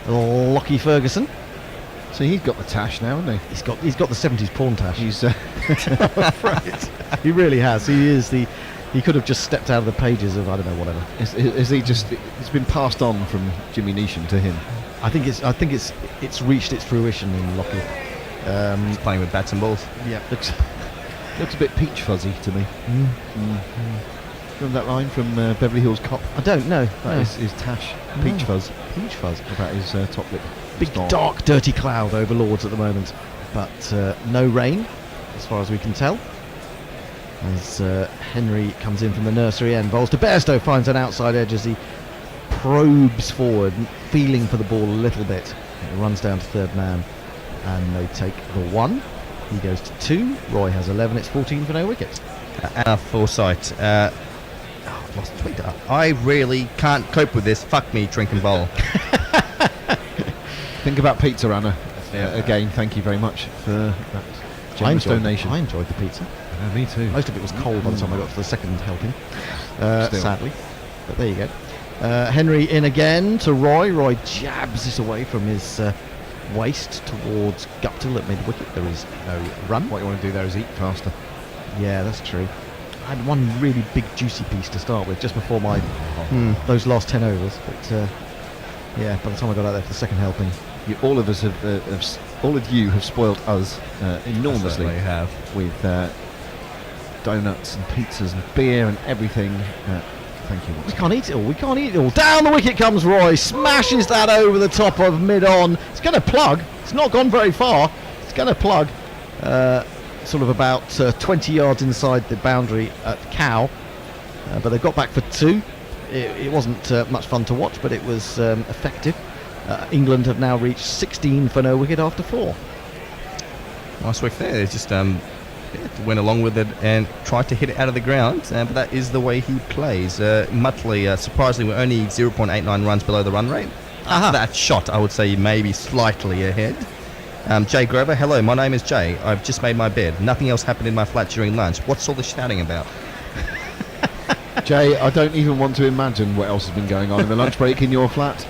Lockie Ferguson. So he's got the tash now, hasn't he? He's got the 70s porn tash. He's right. He really has. He could have just stepped out of the pages of, I don't know, whatever. Is he just? It's been passed on from Jimmy Neesham to him. I think it's reached its fruition in Lockie. He's playing with bats and balls. Yeah, looks a bit peach fuzzy to me. Remember that line from Beverly Hills Cop? I don't know. That is his tash. Peach fuzz. Peach fuzz about his top lip. Big dark, dirty cloud over Lords at the moment, but no rain, as far as we can tell. As Henry comes in from the nursery end, bowls to Bairstow, finds an outside edge as he probes forward, feeling for the ball a little bit. It runs down to third man, and they take the 1. He goes to 2. Roy has 11. It's 14 for no wickets. Anna Forsyth. Lost Twitter. I really can't cope with this. Fuck me, drink and bowl. Think about pizza, Anna. Again, thank you very much for that generous donation. I enjoyed the pizza. Me too. Most of it was cold by the time I got to the second helping, sadly. But there you go. Henry in again to Roy. Roy jabs this away from his waist towards Guptill at mid-wicket. There is no run. What you want to do there is eat faster. Yeah, that's true. I had one really big juicy piece to start with just before my those last 10 overs. But yeah, by the time I got out there for the second helping, all of us have all of you have spoilt us enormously. Have with donuts and pizzas and beer and everything. Thank you. We can't eat it all. We can't eat it all. Down the wicket comes Roy. Smashes that over the top of mid-on. It's going to plug. It's not gone very far. It's going to plug. Sort of about 20 yards inside the boundary at Cow. But they've got back for 2. It wasn't much fun to watch, but it was effective. England have now reached 16 for no wicket after 4. Nice work there. They just went along with it and tried to hit it out of the ground, but that is the way he plays. Muttley, surprisingly, we're only 0.89 runs below the run rate. After that shot, I would say maybe slightly ahead. Jay Grover, hello, my name is Jay. I've just made my bed. Nothing else happened in my flat during lunch. What's all the shouting about? Jay, I don't even want to imagine what else has been going on in the lunch break in your flat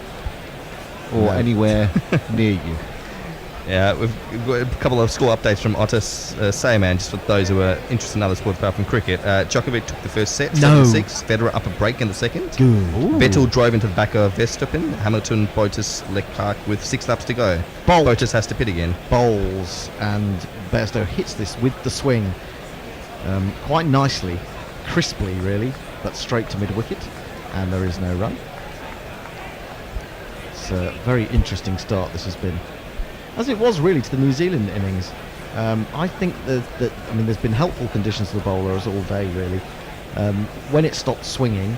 or anywhere near you. Yeah, we've got a couple of score updates from Otis Sayman, just for those who are interested in other sports apart from cricket. Djokovic took the first set, 7-6. Federer up a break in the second. Good. Vettel drove into the back of Verstappen. Hamilton, Bottas, Leclerc with 6 laps to go. Bottas has to pit again. Bowls, and Bairstow hits this with the swing quite nicely, crisply really, but straight to mid-wicket, and there is no run. It's a very interesting start this has been, as it was really to the New Zealand innings. I think that there's been helpful conditions to the bowlers all day really. When it stopped swinging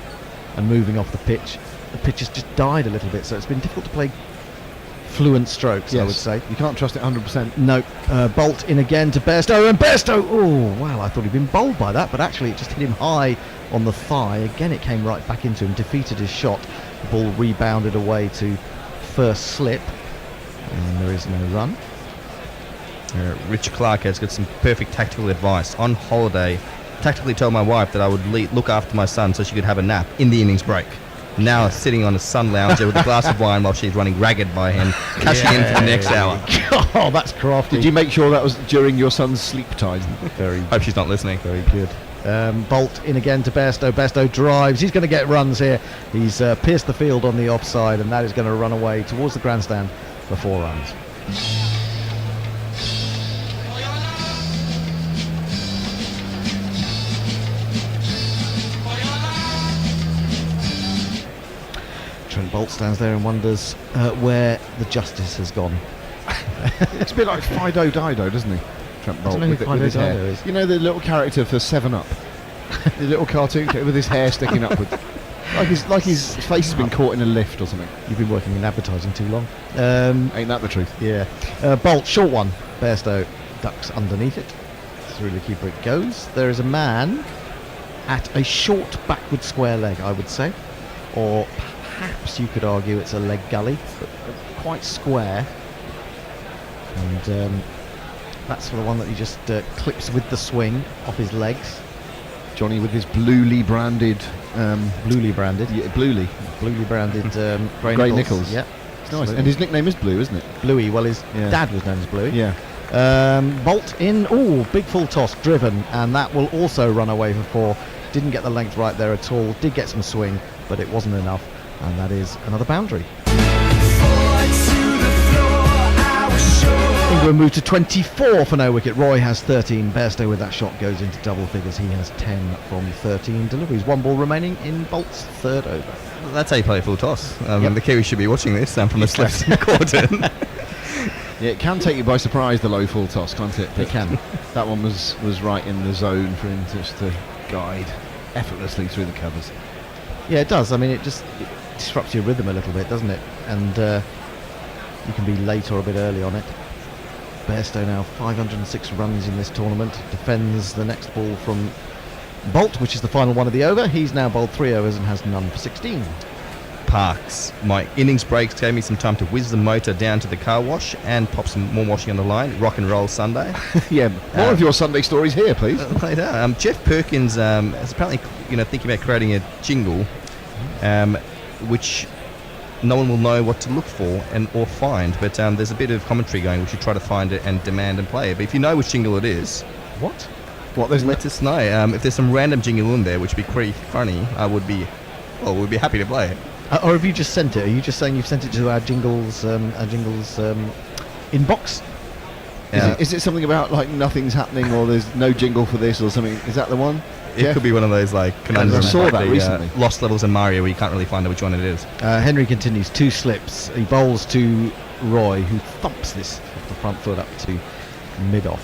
and moving off the pitch has just died a little bit, so it's been difficult to play fluent strokes. Yes. I would say you can't trust it 100%. No. Bolt in again to Bairstow, and Bairstow, oh wow, I thought he'd been bowled by that, but actually it just hit him high on the thigh. Again it came right back into him, defeated his shot. The ball rebounded away to first slip, and there is no run. Rich Clark has got some perfect tactical advice. On holiday, tactically told my wife that I would look after my son so she could have a nap in the innings break. Now sitting on a sun lounger with a glass of wine while she's running ragged by him, cashing in for the next hour. Oh, that's crafty. Did you make sure that was during your son's sleep time? Very Hope she's not listening. Very good. Bolt in again to Bairstow. Bairstow drives. He's going to get runs here. He's pierced the field on the offside, and that is going to run away towards the grandstand for 4 runs. Trent Bolt stands there and wonders where the justice has gone. It's a bit like Fido Dido, doesn't he? Trent Bolt with his hair. Is. You know the little character for 7-Up? The little cartoon with his hair sticking upwards. Like his face has been caught in a lift or something. You've been working in advertising too long. Ain't that the truth? Yeah. Bolt, short one. Bairstow ducks underneath it. Through the keeper it goes. There is a man at a short backward square leg, I would say. Or perhaps you could argue it's a leg gully, but quite square. And that's the one that he just clips with the swing off his legs. Johnny with his bluely branded... bluely branded? Yeah, bluely branded Gray Nichols. Yeah. It's nice. And his nickname is Blue, isn't it? Bluey. Well, his dad was known as Bluey. Yeah. Bolt in. Oh, big full toss driven, and that will also run away for 4. Didn't get the length right there at all. Did get some swing, but it wasn't enough, and that is another boundary. England move to 24 for no wicket. Roy has 13. Bairstow with that shot goes into double figures. He has 10 from 13 deliveries. 1 ball remaining in Bolt's 3rd over. That's how you play a full toss. The Kiwis should be watching this from a left quarter. Yeah, it can take you by surprise, the low full toss, can't it? It can. That one was right in the zone for him just to guide effortlessly through the covers. Yeah, it does. I mean, it disrupts your rhythm a little bit, doesn't it? And you can be late or a bit early on it. Bairstow now 506 runs in this tournament. Defends the next ball from Bolt, which is the final one of the over. He's now bowled 3 overs and has none for 16. Parks. My innings breaks gave me some time to whiz the motor down to the car wash and pop some more washing on the line. Rock and roll Sunday. Yeah, more of your Sunday stories here, please. Jeff Perkins is apparently thinking about creating a jingle, which no one will know what to look for or find, but there's a bit of commentary going. We should try to find it and demand and play it. But if you know which jingle it is, what? Let us know. If there's some random jingle in there, which would be pretty funny, we'd be happy to play it. Or have you just sent it? Are you just saying you've sent it to our jingles inbox? Is it something about like nothing's happening or there's no jingle for this or something? Is that the one? it could be one of those like conundrums, I saw like that the, recently. lost levels in Mario where you can't really find out which one it is. Henry continues, 2 slips. He bowls to Roy, who thumps this off the front foot up to mid-off.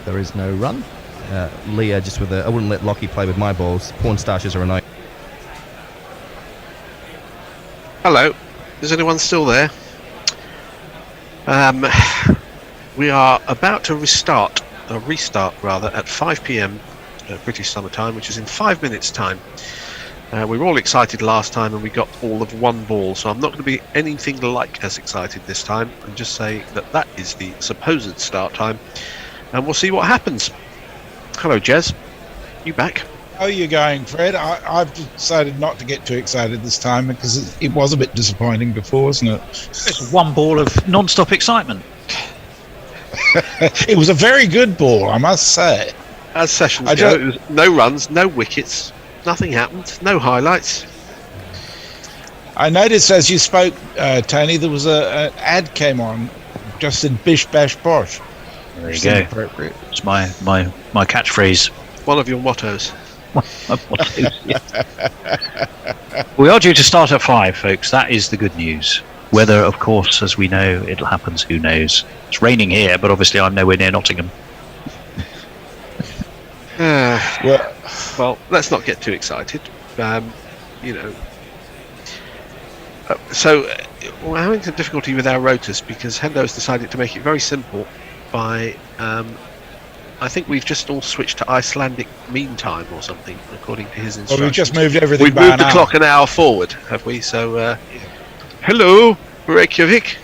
There is no run. Leah just with I wouldn't let Lockie play with my balls. Porn stashes are annoying. Hello, is anyone still there? We are about to restart at 5 p.m. British Summer Time, which is in 5 minutes' time. We were all excited last time and we got all of 1 ball, so I'm not going to be anything like as excited this time and just say that is the supposed start time, and we'll see what happens. Hello, Jez. You back? How are you going, Fred? I've decided not to get too excited this time because it was a bit disappointing before, wasn't it? It's 1 ball of non-stop excitement. It was a very good ball, I must say. As sessions go, it was no runs, no wickets, nothing happened, no highlights. I noticed as you spoke, Tony, there was an ad came on, just said bish bash bosh. There you go. It's my catchphrase. One of your mottos. We are due to start at 5, folks. That is the good news. Weather, of course, as we know, it happens. Who knows? It's raining here, but obviously I'm nowhere near Nottingham. Well, let's not get too excited. So we're having some difficulty with our rotors because Hendo's decided to make it very simple by I think we've just all switched to Icelandic mean time or something, according to his instructions. Well, we've just moved everything. We've moved the clock an hour forward, have we? So, hello, Reykjavik.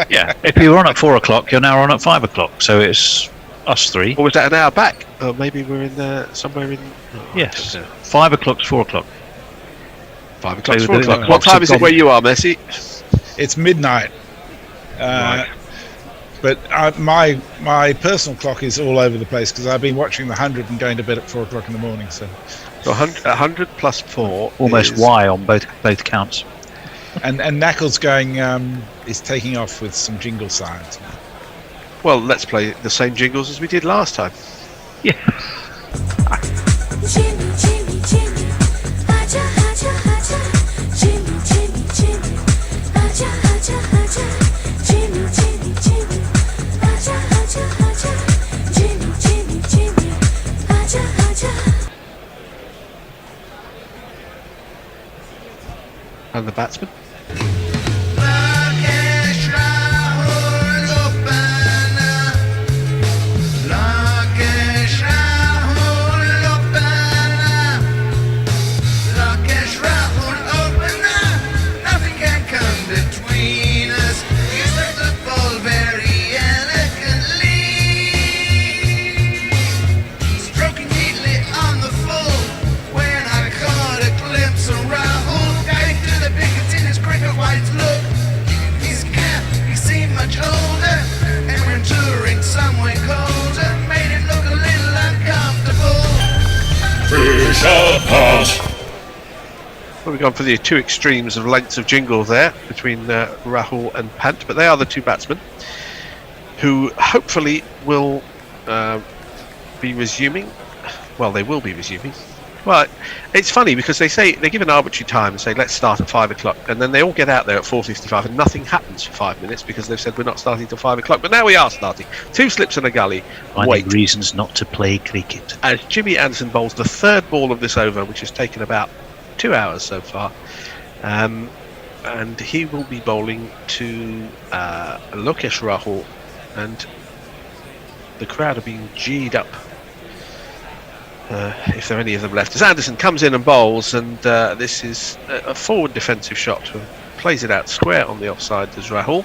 Yeah, if you were on at 4 o'clock, you're now on at 5 o'clock. So it's us 3. Or was that an hour back? Or maybe we're in somewhere in. Yes, 5 o'clock's 4 o'clock. 5 o'clock's 4 o'clock. What time is it where you are, Messi? It's midnight. Right. But my personal clock is all over the place because I've been watching the 100 and going to bed at 4 o'clock in the morning. So 100 plus 4, almost Y on both counts. And Knackle's going is taking off with some jingle signs. Well, let's play the same jingles as we did last time. Yeah. Jimmy, Jimmy, Jimmy, aja, aja, aja. Jimmy, Jimmy, Jimmy, aja, aja, aja. Jimmy, Jimmy, Jimmy, aja, aja, aja. Jimmy, Jimmy, Jimmy, aja, aja. And the batsman. Well, we've gone for the 2 extremes of lengths of jingle there between Rahul and Pant, but they are the 2 batsmen who hopefully will be resuming. Well, they will be resuming. Well, it's funny because they give an arbitrary time and say let's start at 5 o'clock, and then they all get out there at 4:55 and nothing happens for 5 minutes because they've said we're not starting till 5 o'clock. But now we are starting. 2 slips in a gully. Finding reasons not to play cricket. As Jimmy Anderson bowls the 3rd ball of this over, which has taken about 2 hours so far, and he will be bowling to Lokesh Rahul, and the crowd are being G'd up. If there are any of them left, as Anderson comes in and bowls, and this is a forward defensive shot, plays it out square on the offside as Rahul,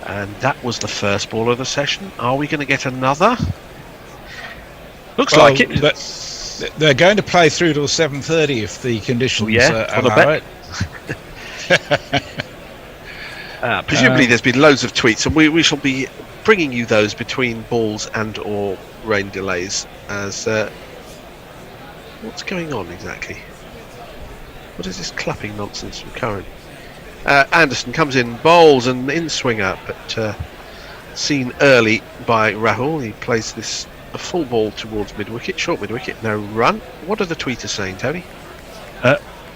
and that was the 1st ball of the session. Are we going to get another? Looks like it. They're going to play through till 7:30 if the conditions allow it. Presumably there's been loads of tweets, and we shall be bringing you those between balls and or rain delays as what's going on exactly? What is this clapping nonsense from Curran? Anderson comes in, bowls and in swinger, but seen early by Rahul. He plays this a full ball towards mid-wicket, short mid-wicket, no run. What are the tweeters saying, Tony?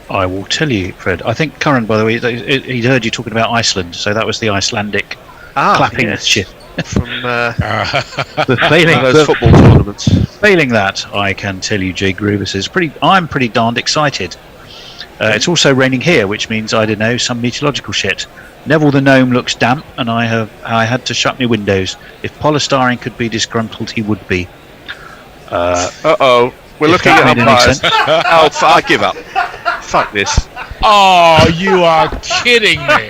I will tell you, Fred. I think Curran, by the way, he'd heard you talking about Iceland, so that was the Icelandic clapping shit. From failing those football tournaments. Failing that, I can tell you, Jay Grubus is I'm pretty darned excited. It's also raining here, which means, I don't know, some meteorological shit. Neville the gnome looks damp, and I had to shut my windows. If polystyrene could be disgruntled, he would be. We're looking at umpires. I give up. Fuck this. Oh, you are kidding me.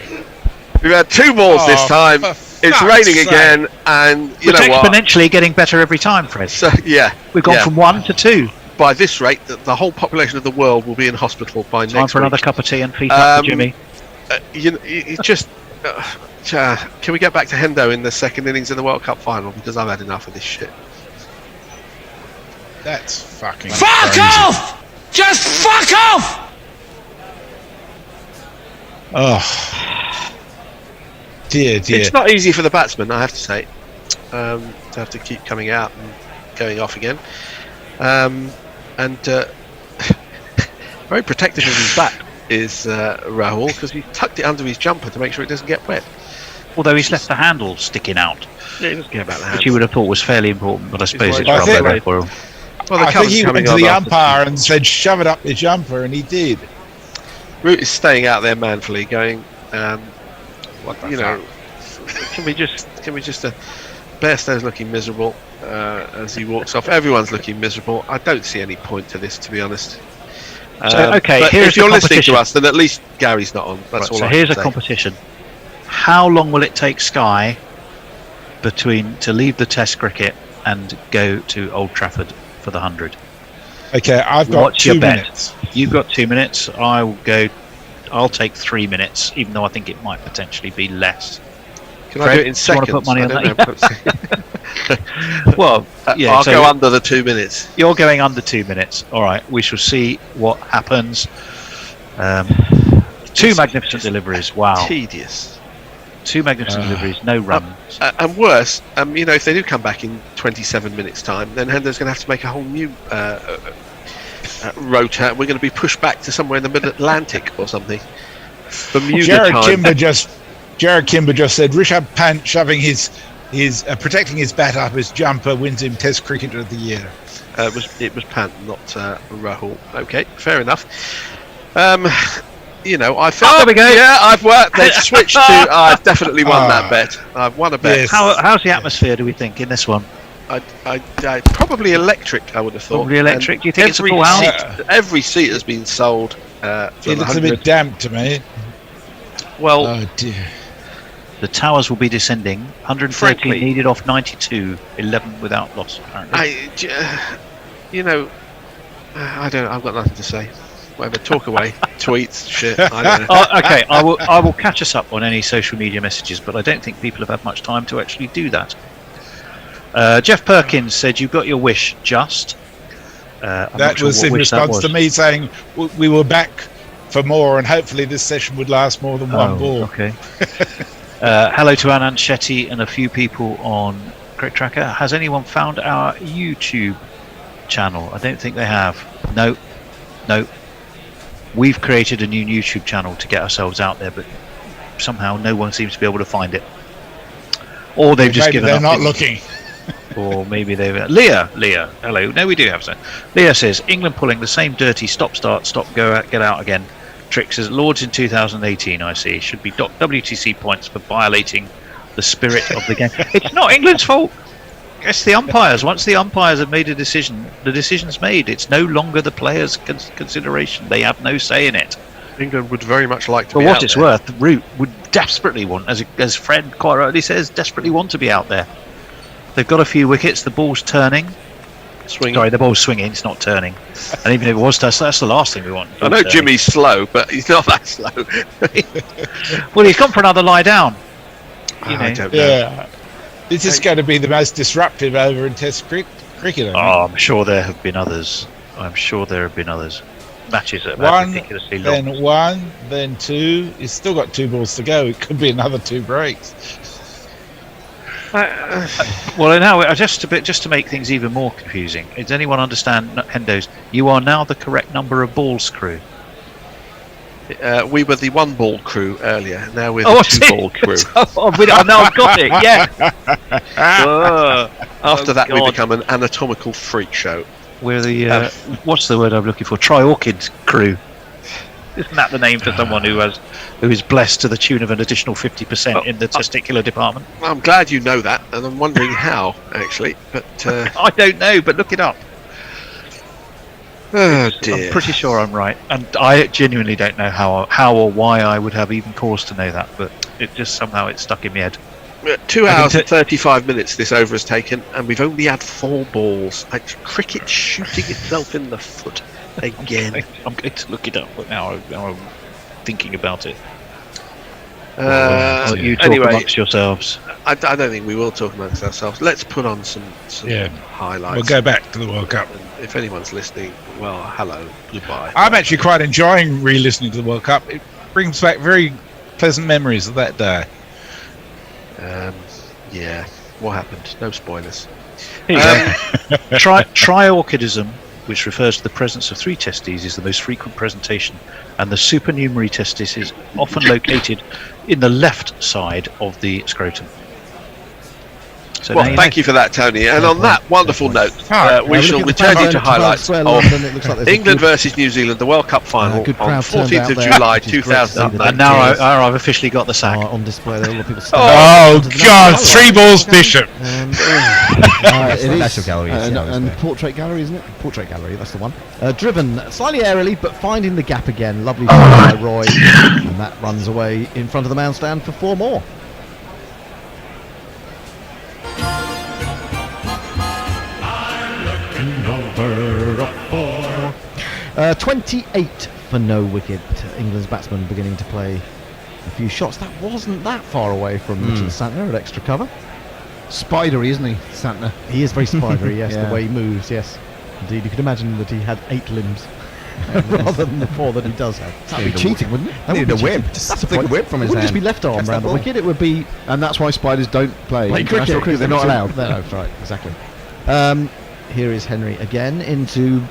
We've had 2 balls this time. It's raining again, and you know what? Exponentially getting better every time, Fred. So, yeah. We've gone from 1 to 2. By this rate, the whole population of the world will be in hospital by next week. Time for another cup of tea and feet up for Jimmy. It's just... can we get back to Hendo in the second innings in the World Cup final? Because I've had enough of this shit. That's fucking Fuck crazy. off! Just fuck off! Oh. Dear. It's not easy for the batsman, I have to say, to have to keep coming out and going off again. Very protective of his bat is Rahul, because he tucked it under his jumper to make sure it doesn't get wet. Although he's left the handle sticking out. Yeah, he doesn't care about the Which you would have thought was fairly important, but I suppose it's I rather think- for him. Well, the I think he coming went to on the after- umpire and said, shove it up your jumper, and he did. Root is staying out there manfully, going, What the you know, can we just Bairstow's looking miserable as he walks off. Everyone's looking miserable. I don't see any point to this, to be honest. Okay, but here's if you're the listening to competition. us, then at least Gary's not on. That's all. So I here's can a say. competition. How long will it take Sky to leave the Test cricket and go to Old Trafford for the 100? Okay, I've got What's 2 your bet? minutes. You've got 2 minutes. I'll take 3 minutes, even though I think it might potentially be less. Can Fred, I do it in do you wanna seconds? put money I on don't that? know. Well, yeah, I'll so go under the 2 minutes. You're going under 2 minutes. All right, we shall see what happens. 2 magnificent deliveries. Wow. Tedious. 2 magnificent deliveries, no runs. And worse, if they do come back in 27 minutes' time, then Hendo's going to have to make a whole new rota. We're going to be pushed back to somewhere in the Mid-Atlantic or something. Bermuda Jared time. Kimber just said Rishabh Pant shoving his protecting his bat up his jumper wins him Test cricket of the year. It was Pant, not Rahul. Okay, fair enough. I felt. there we go. Yeah, I've worked. They've switched to. I've definitely won that bet. I've won a bet. Yes. How's the atmosphere, do we think, in this one? I probably electric. I would have thought. Probably electric. And Do you think it's a full house? Every seat has been sold. For It looks a 100. bit damp to me. Well, Oh dear. The towers will be descending. 113 Frankly- needed off 92. 11 without loss, apparently. I don't know. I've got nothing to say. Whatever. Talk away. Tweets. Shit. I don't know. Okay, I will catch us up on any social media messages, but I don't think people have had much time to actually do that. Jeff Perkins said, "You got your wish, just." I'm not That sure was what in wish that response to was. me saying we were back for more, and hopefully this session would last more than one ball. Okay. Hello to Anand Shetty and a few people on Cricket Tracker. Has anyone found our YouTube channel? I don't think they have. No. We've created a new YouTube channel to get ourselves out there, but somehow no one seems to be able to find it. Or they've just Maybe given they're up. not looking. Or maybe they've... Leah, hello. No, we do have some. Leah says, England pulling the same dirty stop-start, stop-go-out, get-out again tricks as Lords in 2018, I see. Should be WTC points for violating the spirit of the game. It's not England's fault. It's the umpires. Once the umpires have made a decision, the decision's made. It's no longer the players' consideration. They have no say in it. England would very much like to For be what out it's there. worth, Root would desperately want, as Fred quite rightly says, desperately want to be out there. They've got a few wickets. The ball's turning. Swinging. Sorry, the ball's swinging. It's not turning. And even if it was, that's the last thing we want. I know Jimmy's slow, but he's not that slow. Well, he's gone for another lie down. I don't know. Yeah. This is going to be the most disruptive over in Test cricket. I think. I'm sure there have been others. Matches that have One, ridiculously long. then one, then two. He's still got 2 balls to go. It could be another 2 breaks. Well, now just to make things even more confusing. Does anyone understand, Hendo's? You are now the correct number of balls crew. We were the 1 ball crew earlier. Now we're the 2 ball crew. Now I've got it. Yeah. After that, we become an anatomical freak show. We're the what's the word I'm looking for? Tri-Orchid crew. Isn't that the name for someone who is blessed to the tune of an additional 50% in the testicular department? I'm glad you know that, and I'm wondering how actually. But I don't know. But look it up. Oh dear. I'm pretty sure I'm right, and I genuinely don't know how or why I would have even cause to know that, but it just somehow it's stuck in my head. 2 hours and 35 minutes this over has taken, and we've only had 4 balls. Cricket shooting itself in the foot again. I'm going to look it up, but now I'm thinking about it. You talk amongst yourselves. I don't think we will talk amongst ourselves. Let's put on some highlights. We'll go back to the World Cup. And if anyone's listening, well, hello, goodbye. I'm actually quite enjoying re-listening to the World Cup. It brings back very pleasant memories of that day. Yeah, what happened? No spoilers. Triorchidism, which refers to the presence of 3 testes, is the most frequent presentation, and the supernumerary testis is often located in the left side of the scrotum. So well, thank you for that, Tony. And on that wonderful note, we shall return you to highlights of England versus New Zealand, the World Cup final on 14th of July 2000. And now I've officially got the sack. On display there, all the people oh God, 3 balls, Bishop. It is National Gallery, and Portrait Gallery, isn't it? Portrait Gallery, that's the one. Driven slightly airily, but finding the gap again. Lovely shot by Roy, and that runs away in front of the mound stand for 4 more. 28 for no wicket. England's batsman beginning to play a few shots. That wasn't that far away from Mitchell Santner at extra cover. Spidery, isn't he, Santner? He is very spidery, yes, Yeah. the way he moves, yes. Indeed, you could imagine that he had 8 limbs rather than the 4 that he does have. That'd be cheating, wouldn't it? That would Needed be a whip. cheating. Just That's the flick a point. whip from his It wouldn't just hand. be left arm Catch round that the ball. wicket, it would be... And that's why spiders don't play cricket. cricket. They're not allowed. No, right, exactly. Here is Henry again into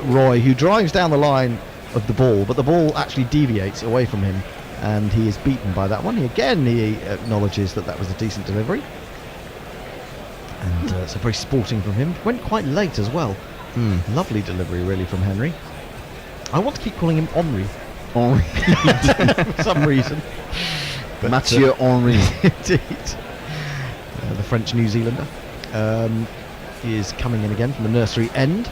Roy, who drives down the line of the ball, but the ball actually deviates away from him, and he is beaten by that one. He acknowledges that was a decent delivery, and so very sporting from him. Went quite late as well. Lovely delivery, really, from Henry. I want to keep calling him Henri. Henri. For some reason. Mathieu Henri. Indeed. The French New Zealander. Is coming in again from the nursery end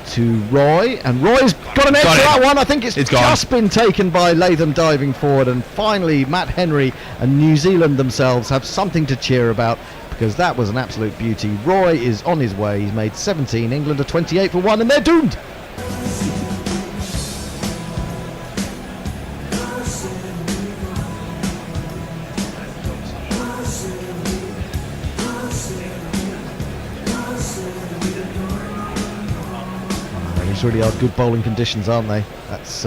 to Roy, and Roy's got an edge to that one. I think it's just been taken by Latham diving forward, and finally Matt Henry and New Zealand themselves have something to cheer about, because that was an absolute beauty. Roy is on his way. He's made 17. England are 28 for 1, and they're doomed. These really are good bowling conditions, aren't they? That's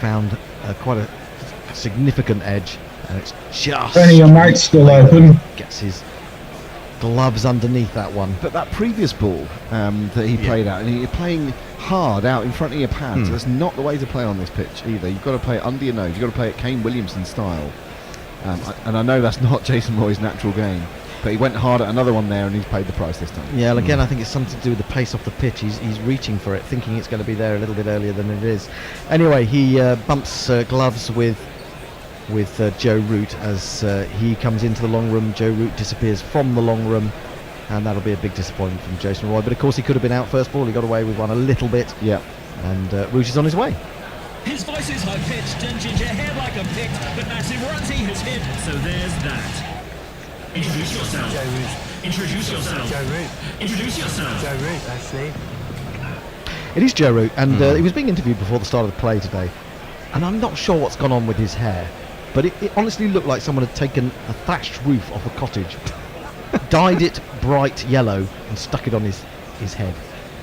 found quite a significant edge, and it's just... Tony, your mic's still open. Gets his gloves underneath that one. But that previous ball that he played out, and you're playing hard out in front of your pads. That's not the way to play on this pitch either. You've got to play it under your nose. You've got to play it Kane Williamson style. And I know that's not Jason Roy's natural game, but he went hard at another one there, and he's paid the price this time. Yeah, well, again, I think it's something to do with the pace off the pitch. He's reaching for it, thinking it's going to be there a little bit earlier than it is. Anyway, he bumps gloves with Joe Root as he comes into the long room. Joe Root disappears from the long room, and that'll be a big disappointment from Jason Roy. But of course, he could have been out first ball. He got away with one a little bit. Yeah. And Root is on his way. His voice is high-pitched and ginger hair like a picked, but massive runs he has hit, so there's that. Introduce yourself. Joe Root. Introduce yourself. Joe Root. Introduce yourself. Joe Root, that's me. It is Joe Root, and he was being interviewed before the start of the play today, and I'm not sure what's gone on with his hair, but it honestly looked like someone had taken a thatched roof off a cottage, dyed it bright yellow, and stuck it on his head.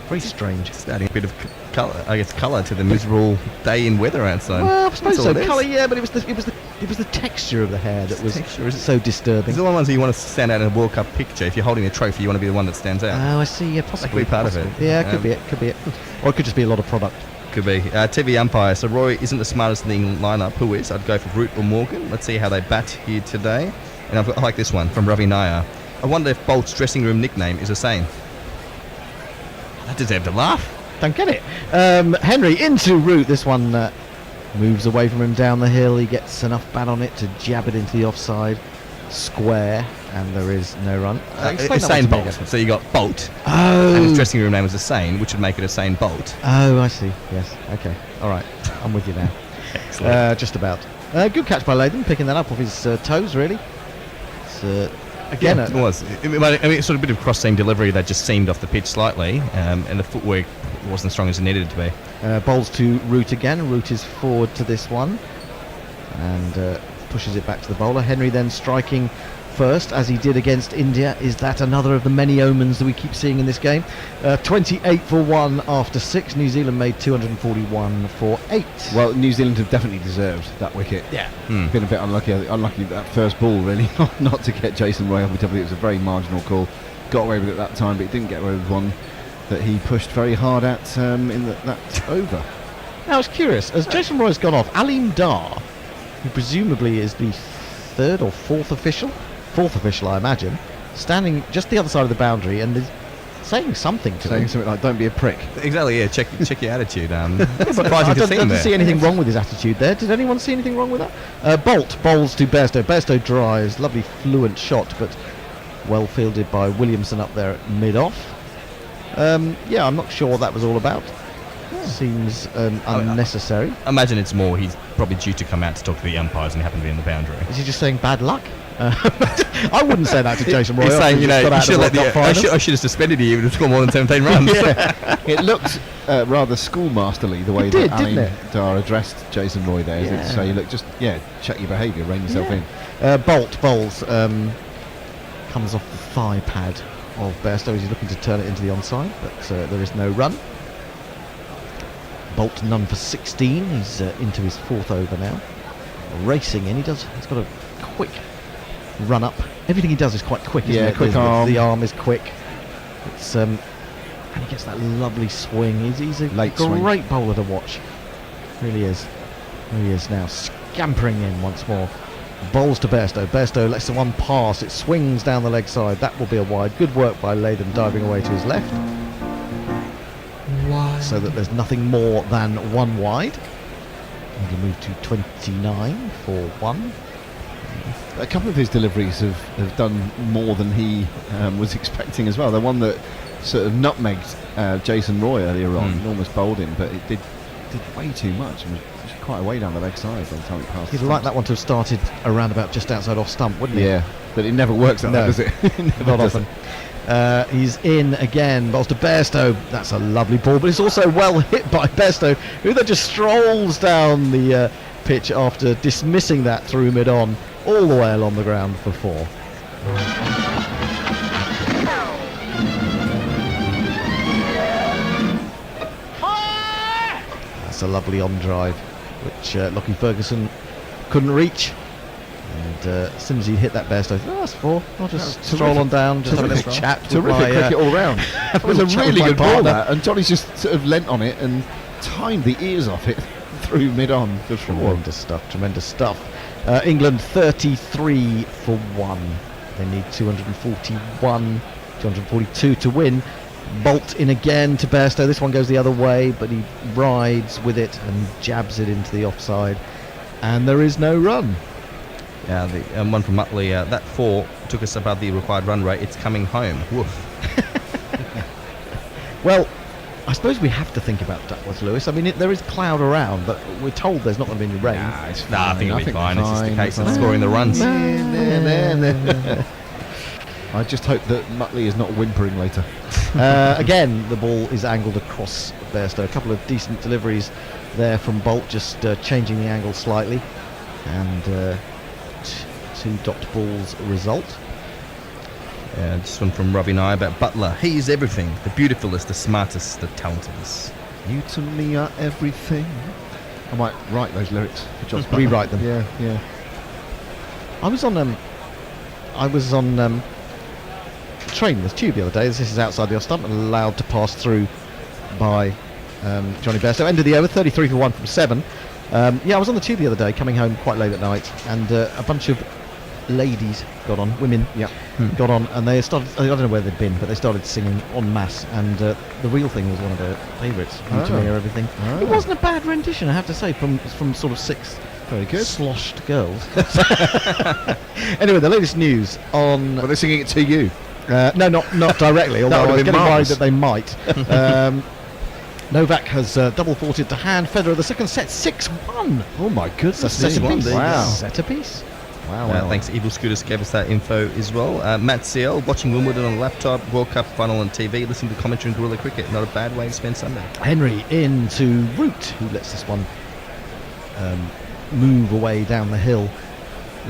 Very strange. Just adding a bit of colour to the miserable day in weather outside. Well, I suppose That's so. all it is. Colour, yeah, but it was the It was the texture of the hair that was so disturbing. It's the ones that you want to stand out in a World Cup picture. If you're holding a trophy, you want to be the one that stands out. Oh, I see. Yeah, possibly. That could be part of it. Yeah, it could be it. Or it could just be a lot of product. Could be. TV umpire. So Roy isn't the smartest in the England lineup. Who is? I'd go for Root or Morgan. Let's see how they bat here today. And I like this one from Ravi Nair. I wonder if Bolt's dressing room nickname is the same. That deserved a laugh. Don't get it. Henry into Root. This one moves away from him down the hill. He gets enough bat on it to jab it into the offside square, and there is no run. Usain Bolt. So you got Bolt. Oh. And his dressing room name was Usain, which would make it Usain Bolt. Oh, I see. Yes. Okay. All right. I'm with you now. Excellent. Just about. Good catch by Latham, picking that up off his toes, really. It's, again, it was. I mean, it's sort of a bit of cross-seam delivery that just seamed off the pitch slightly, and the footwork wasn't as strong as it needed to be. Bowls to Root again. Root is forward to this one and pushes it back to the bowler. Henry then striking first, as he did against India. Is that another of the many omens that we keep seeing in this game? 28 for 1 after 6. New Zealand made 241 for 8. Well, New Zealand have definitely deserved that wicket. Yeah. Been a bit unlucky that first ball, really, not to get Jason Roy off the top of it. It was a very marginal call. Got away with it that time, but he didn't get away with one that he pushed very hard at in that over. Now, I was curious, as Jason Roy's gone off, Aleem Dar, who presumably is the third or fourth official, I imagine, standing just the other side of the boundary and is saying something to him. Saying something like, don't be a prick. Exactly, yeah, check your attitude. I didn't see anything wrong with his attitude there. Did anyone see anything wrong with that? Bolt bowls to Bairstow. Bairstow drives, lovely fluent shot, but well fielded by Williamson up there at mid-off. I'm not sure what that was all about. Seems unnecessary. I imagine it's more he's probably due to come out to talk to the umpires and happen to be in the boundary. Is he just saying bad luck? I wouldn't say that to Jason Roy. He's saying, I should have suspended you to score more than 17 runs. It looked rather schoolmasterly the way that Aleem Dar addressed Jason Roy there. As if to say, look, just check your behaviour, rein yourself in. Bolt bowls comes off the thigh pad of Bairstow. He's looking to turn it into the onside, but there is no run. Bolt none for 16. He's into his fourth over now. Racing in. He's got a quick run up. Everything he does is quite quick, isn't it? Quick arm. The arm is quick. It's and he gets that lovely swing. He's a great bowler to watch. Really is. Here he is now, scampering in once more. Bowls to Bairstow. Bairstow lets the one pass. It swings down the leg side. That will be a wide. Good work by Latham, diving away to his left. Wide. So that there's nothing more than one wide. And he'll move to 29 for 1. A couple of his deliveries have done more than he was expecting as well. The one that sort of nutmegged Jason Roy earlier on, almost bowled him, but it did way too much and was quite a way down the leg side by the time it passed. You'd like that one to have started around about just outside off stump, wouldn't it? Yeah, but it never works that way, does it? Not often. He's in again, bowls to Bairstow. That's a lovely ball, but it's also well hit by Bairstow, who then just strolls down the pitch after dismissing that through mid-on, all the way along the ground for 4. That's a lovely on drive, which Lockie Ferguson couldn't reach. And as soon as he hit that Bairstow, that's 4. I'll just stroll on down, just have a little chat. Terrific cricket all round. It was a really good ball, that, and Johnny's just sort of leant on it and timed the ears off it through mid-on. Tremendous stuff. England 33 for 1. They need 242 to win. Bolt in again to Bairstow. This one goes the other way, but he rides with it and jabs it into the offside. And there is no run. Yeah, the one from Muttley, that 4 took us above the required run rate. It's coming home. Woof. Well, I suppose we have to think about Duckworth Lewis. I mean, there is cloud around, but we're told there's not going to be any rain. I think it'll be fine. It's just a case of scoring the runs. I just hope that Muttley is not whimpering later. Again, the ball is angled across Bairstow. A couple of decent deliveries there from Bolt, just changing the angle slightly. And 2 docked balls result. This one from Ravi Nair about Butler. He's everything. The beautifulest, the smartest, the talentedest. You to me are everything. I might write those lyrics for Josh Butler. Rewrite them. Yeah. I was on train with Tube the other day. This is outside the off stump and allowed to pass through by Johnny Bairstow. End of the over, 33 for 1 from 7. I was on the Tube the other day, coming home quite late at night, and a bunch of ladies got on, women, got on, and they started, I don't know where they'd been, but they started singing en masse, and The Real Thing was one of their favourites. You To Me or Everything. It wasn't a bad rendition, I have to say, from sort of 6 very good sloshed girls. Anyway, the latest news on... Were they singing it to you? No, not directly, although I was getting worried that they might. Novak has double faulted to hand. Federer the second set 6-1. Oh my goodness! Set a piece. Wow. Set a piece. Wow. Thanks, Evil Scooters gave us that info as well. Matt CL, watching Wimbledon on the laptop, World Cup final on TV, listening to commentary and Guerrilla Cricket. Not a bad way to spend Sunday. Henry into Root, who lets this one move away down the hill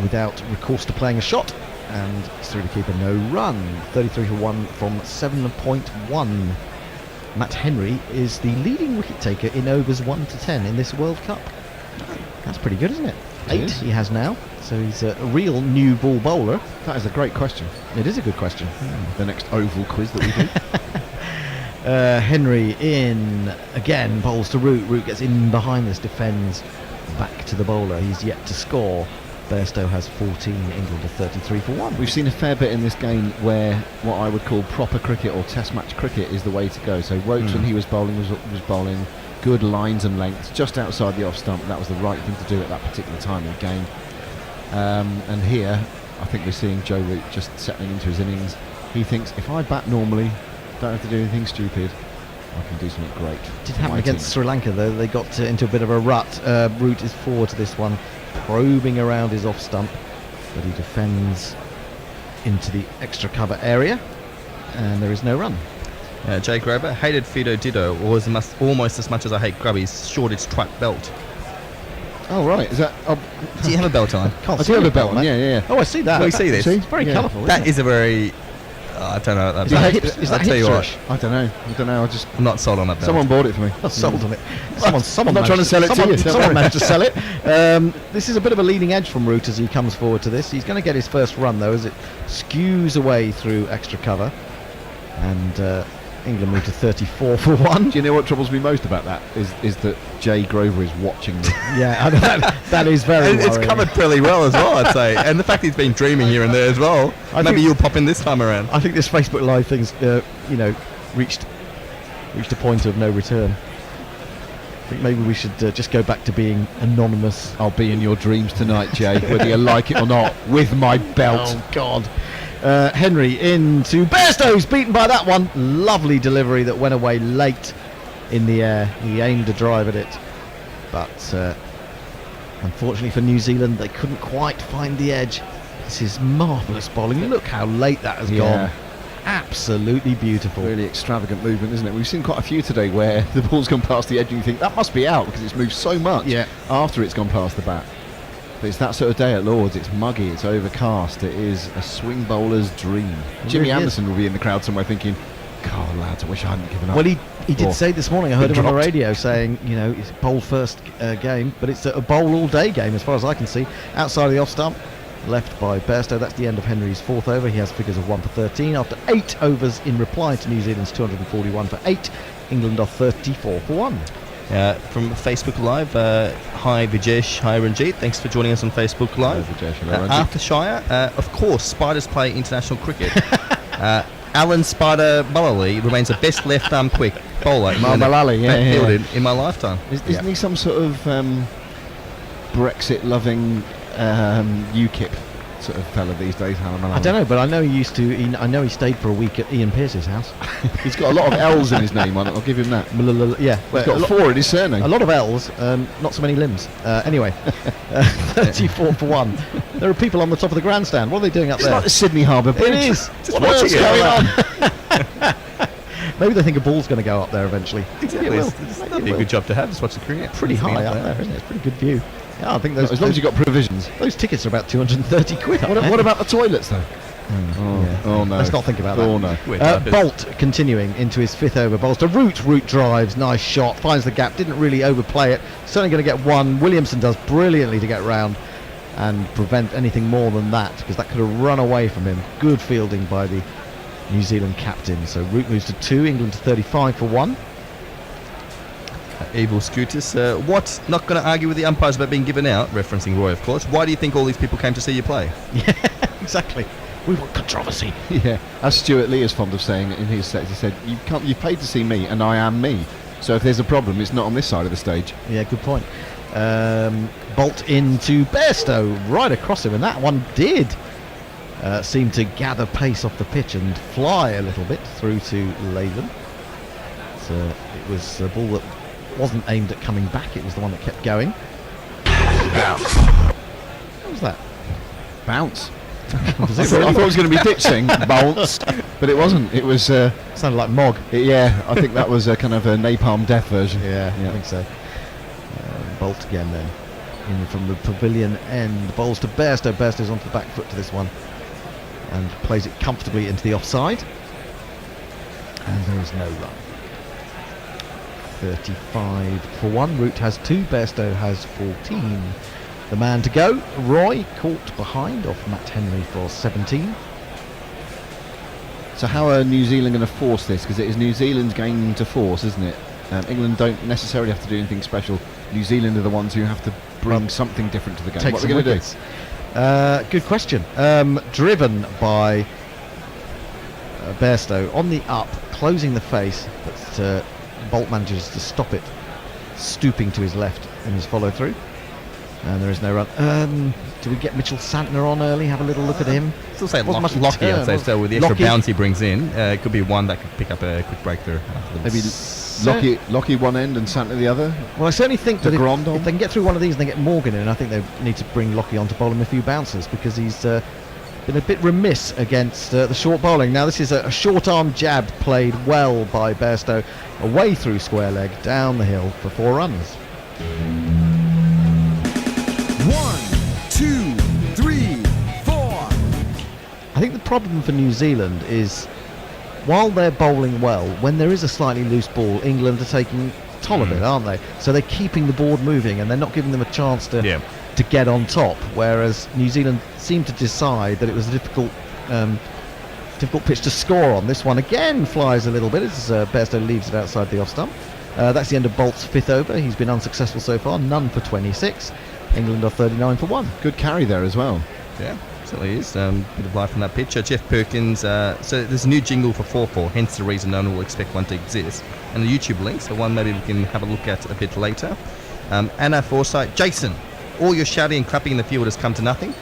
without recourse to playing a shot, and through to keep a no run. 33 for 1 from 7.1. Matt Henry is the leading wicket taker in overs 1 to 10 in this World Cup. That's pretty good, isn't it? 8 he has now, so he's a real new ball bowler. That is a great question. It is a good question. The next oval quiz that we do. Henry in again, bowls to Root. Root gets in behind this, defends back to the bowler. He's yet to score. Bairstow has 14, England are 33 for 1. We've seen a fair bit in this game where what I would call proper cricket or test match cricket is the way to go. So Roach, when he was bowling, was bowling good lines and lengths just outside the off stump. That was the right thing to do at that particular time in the game. And here, I think we're seeing Joe Root just settling into his innings. He thinks, if I bat normally, don't have to do anything stupid, I can do something great. Did happen against Sri Lanka though. They got into a bit of a rut. Root is forward to this one, probing around his off stump, but he defends into the extra cover area, and there is no run. Jay Grover, hated Fido Dido, almost as much as I hate Grubby's shortage twat belt. Oh right, is that? Do you have a belt on? I do have a belt on. Yeah. Oh, I see that. We see this. It's very colourful. That is a very. I don't know. Is that hipsterish? I don't know. I'm not sold on that belt. Someone bought it for me. Not sold on it. Someone I'm not trying to sell it to you. Someone managed to sell it. This is a bit of a leading edge from Root as he comes forward to this. He's going to get his first run though, as it skews away through extra cover, and England move to 34 for 1. Do you know what troubles me most about that is that Jay Grover is watching me. Yeah, that is very worrying. It's covered pretty well as well, I'd say. And the fact he's been dreaming here and there as well. Maybe you'll pop in this time around. I think this Facebook Live thing's, reached a point of no return. I think maybe we should just go back to being anonymous. I'll be in your dreams tonight, Jay, whether you like it or not, with my belt. Oh, God. Henry into Bairstow's beaten by that one. Lovely delivery that went away late in the air. He aimed a drive at it, but unfortunately for New Zealand, they couldn't quite find the edge. This is marvellous bowling. Look how late that has gone. Absolutely beautiful. Really extravagant movement, isn't it? We've seen quite a few today where the ball's gone past the edge and you think that must be out because it's moved so much after it's gone past the bat. But it's that sort of day at Lord's. It's muggy, it's overcast, it is a swing bowler's dream. Jimmy Anderson will be in the crowd somewhere thinking, God, lads, I wish I hadn't given up. Well, he did say this morning, I heard him on the radio saying, it's bowl first game, but it's a bowl all day game as far as I can see. Outside of the off stump, left by Bairstow. That's the end of Henry's fourth over. He has figures of 1 for 13 after 8 overs in reply to New Zealand's 241 for 8. England are 34 for 1. From Facebook Live, hi Vijesh, hi Ranjit, thanks for joining us on Facebook Live. Hello, Vijesh, Arthur Shire, of course, Spiders play international cricket. Alan Spider Mullally remains the best left-arm quick bowler in my lifetime. Isn't he some sort of Brexit-loving UKIP sort of fella these days? I don't know, but I know he stayed for a week at Ian Pearce's house. He's got a lot of L's in his name on it, I'll give him that. Yeah, he's got 4 in his surname. A lot of L's, not so many limbs. Anyway, 34 for 1. There are people on the top of the grandstand. What are they doing up there? It's like the Sydney Harbour Bridge. It is. What else going on? Maybe they think a ball's going to go up there eventually. Exactly. That'd be a good job to have, just watch the cricket. Pretty high up there, isn't it? It's a pretty good view. Yeah, I think those. As long as you've got provisions. Those tickets are about 230 quid. What about the toilets though? Oh no. Let's not think about that. Oh no. Bolt continuing into his 5th over. Bowls to Root. Root drives. Nice shot. Finds the gap. Didn't really overplay it. Certainly going to get one. Williamson does brilliantly to get round. and prevent anything more than that, because that could have run away from him. Good fielding by the New Zealand captain. So Root moves to 2, England to 35 for 1. Evil Scooters, what? Not going to argue with the umpires about being given out, referencing Roy, of course. Why do you think all these people came to see you play? Yeah, exactly. We want controversy. Yeah, as Stuart Lee is fond of saying in his sets, he said, "You paid to see me, and I am me. So if there's a problem, it's not on this side of the stage." Yeah, good point. Bolt into Bairstow, right across him, and that one did seem to gather pace off the pitch and fly a little bit through to Latham. So it was a ball that wasn't aimed at coming back, it was the one that kept going. Bounce. What was that? Bounce. I thought it was going to be ditching bounce, but it wasn't. It was sounded like Mog. Yeah, I think that was a kind of a Napalm Death version. Yeah, I think so. Bolt again then, in from the pavilion end, bowls to Bairstow. Bairstow's onto the back foot to this one, and plays it comfortably into the offside. And there is no run. 35 for 1. Root has 2. Bairstow has 14. The man to go, Roy, caught behind off Matt Henry for 17. So how are New Zealand going to force this? Because it is New Zealand's game to force, isn't it? England don't necessarily have to do anything special. New Zealand are the ones who have to bring something different to the game. What are they going to do? Good question. Driven by Bairstow on the up, closing the face, but Bolt manages to stop it, stooping to his left in his follow through. And there is no run. Do we get Mitchell Santner on early? Have a little look at him. Still say Lockie, I'd say. So with the extra bounce he brings in, it could be one that could pick up a quick breakthrough. Maybe Lockie one end and Santner the other. Well, I certainly think that if they can get through one of these and they get Morgan in, I think they need to bring Lockie on to bowl him a few bounces, because he's been a bit remiss against the short bowling. Now this is a short arm jab played well by Bairstow, away through square leg, down the hill for 4 runs. 1, 2, 3, 4. I think the problem for New Zealand is, while they're bowling well, when there is a slightly loose ball, England are taking toll of it, aren't they? So they're keeping the board moving and they're not giving them a chance to get on top, whereas New Zealand seemed to decide that it was a difficult pitch to score on. This one again flies a little bit as Bairstow leaves it outside the off stump. That's the end of Bolt's 5th over. He's been unsuccessful so far, none for 26. England are 39 for 1. Good carry there as well. Yeah, certainly is. Bit of life on that picture. Jeff Perkins, so there's a new jingle for 4-4, hence the reason no one will expect one to exist. And the YouTube link, so one maybe we can have a look at a bit later. Anna Forsyth, Jason, all your shouting and clapping in the field has come to nothing.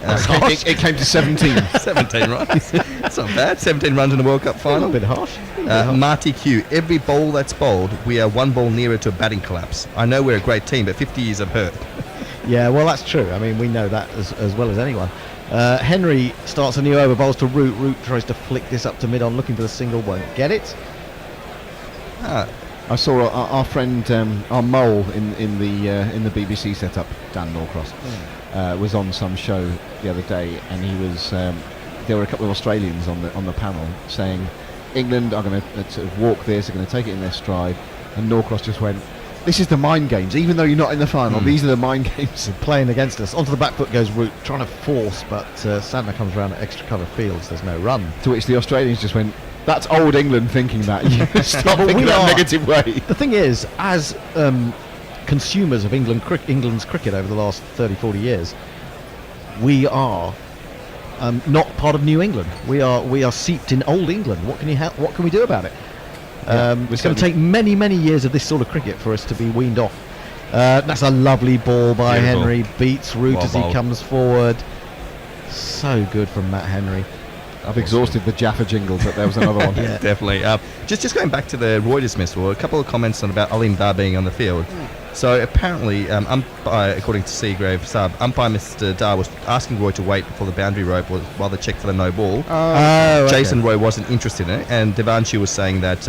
It came to 17. 17 runs. That's not bad. 17 runs in the World Cup final. A bit harsh. Marty Q, every ball that's bowled, we are one ball nearer to a batting collapse. I know we're a great team, but 50 years of hurt. Yeah, well, that's true. I mean, we know that as well as anyone. Henry starts a new over, bowls to Root. Root tries to flick this up to mid-on, looking for the single, won't get it. I saw our friend, our mole in the BBC setup, Dan Norcross, was on some show the other day, and he was. There were a couple of Australians on the panel saying, England are going to sort of walk this, they're going to take it in their stride, and Norcross just went, "This is the mind games. Even though you're not in the final, these are the mind games playing against us." Onto the back foot goes Root, trying to force, but Santner comes around at extra cover fields. There's no run. To which the Australians just went, "That's old England thinking that." You stop thinking that negative way. The thing is, as consumers of England's cricket over the last 30-40 years, we are not part of New England. We are seeped in old England. What can we do about it? It's going to take many years of this sort of cricket for us to be weaned off. That's a lovely ball by Henry. Beats Root as he comes forward. So good from Matt Henry. I've exhausted the Jaffa jingle, but there was another one. Yeah, definitely. Just going back to the Roy dismissal, a couple of comments about Alim Dar being on the field. So apparently, umpire, according to Seagrave Sub, umpire Mr. Dar was asking Roy to wait before the boundary rope while they checked for the no ball. Jason Roy wasn't interested in it, and Devanshu was saying that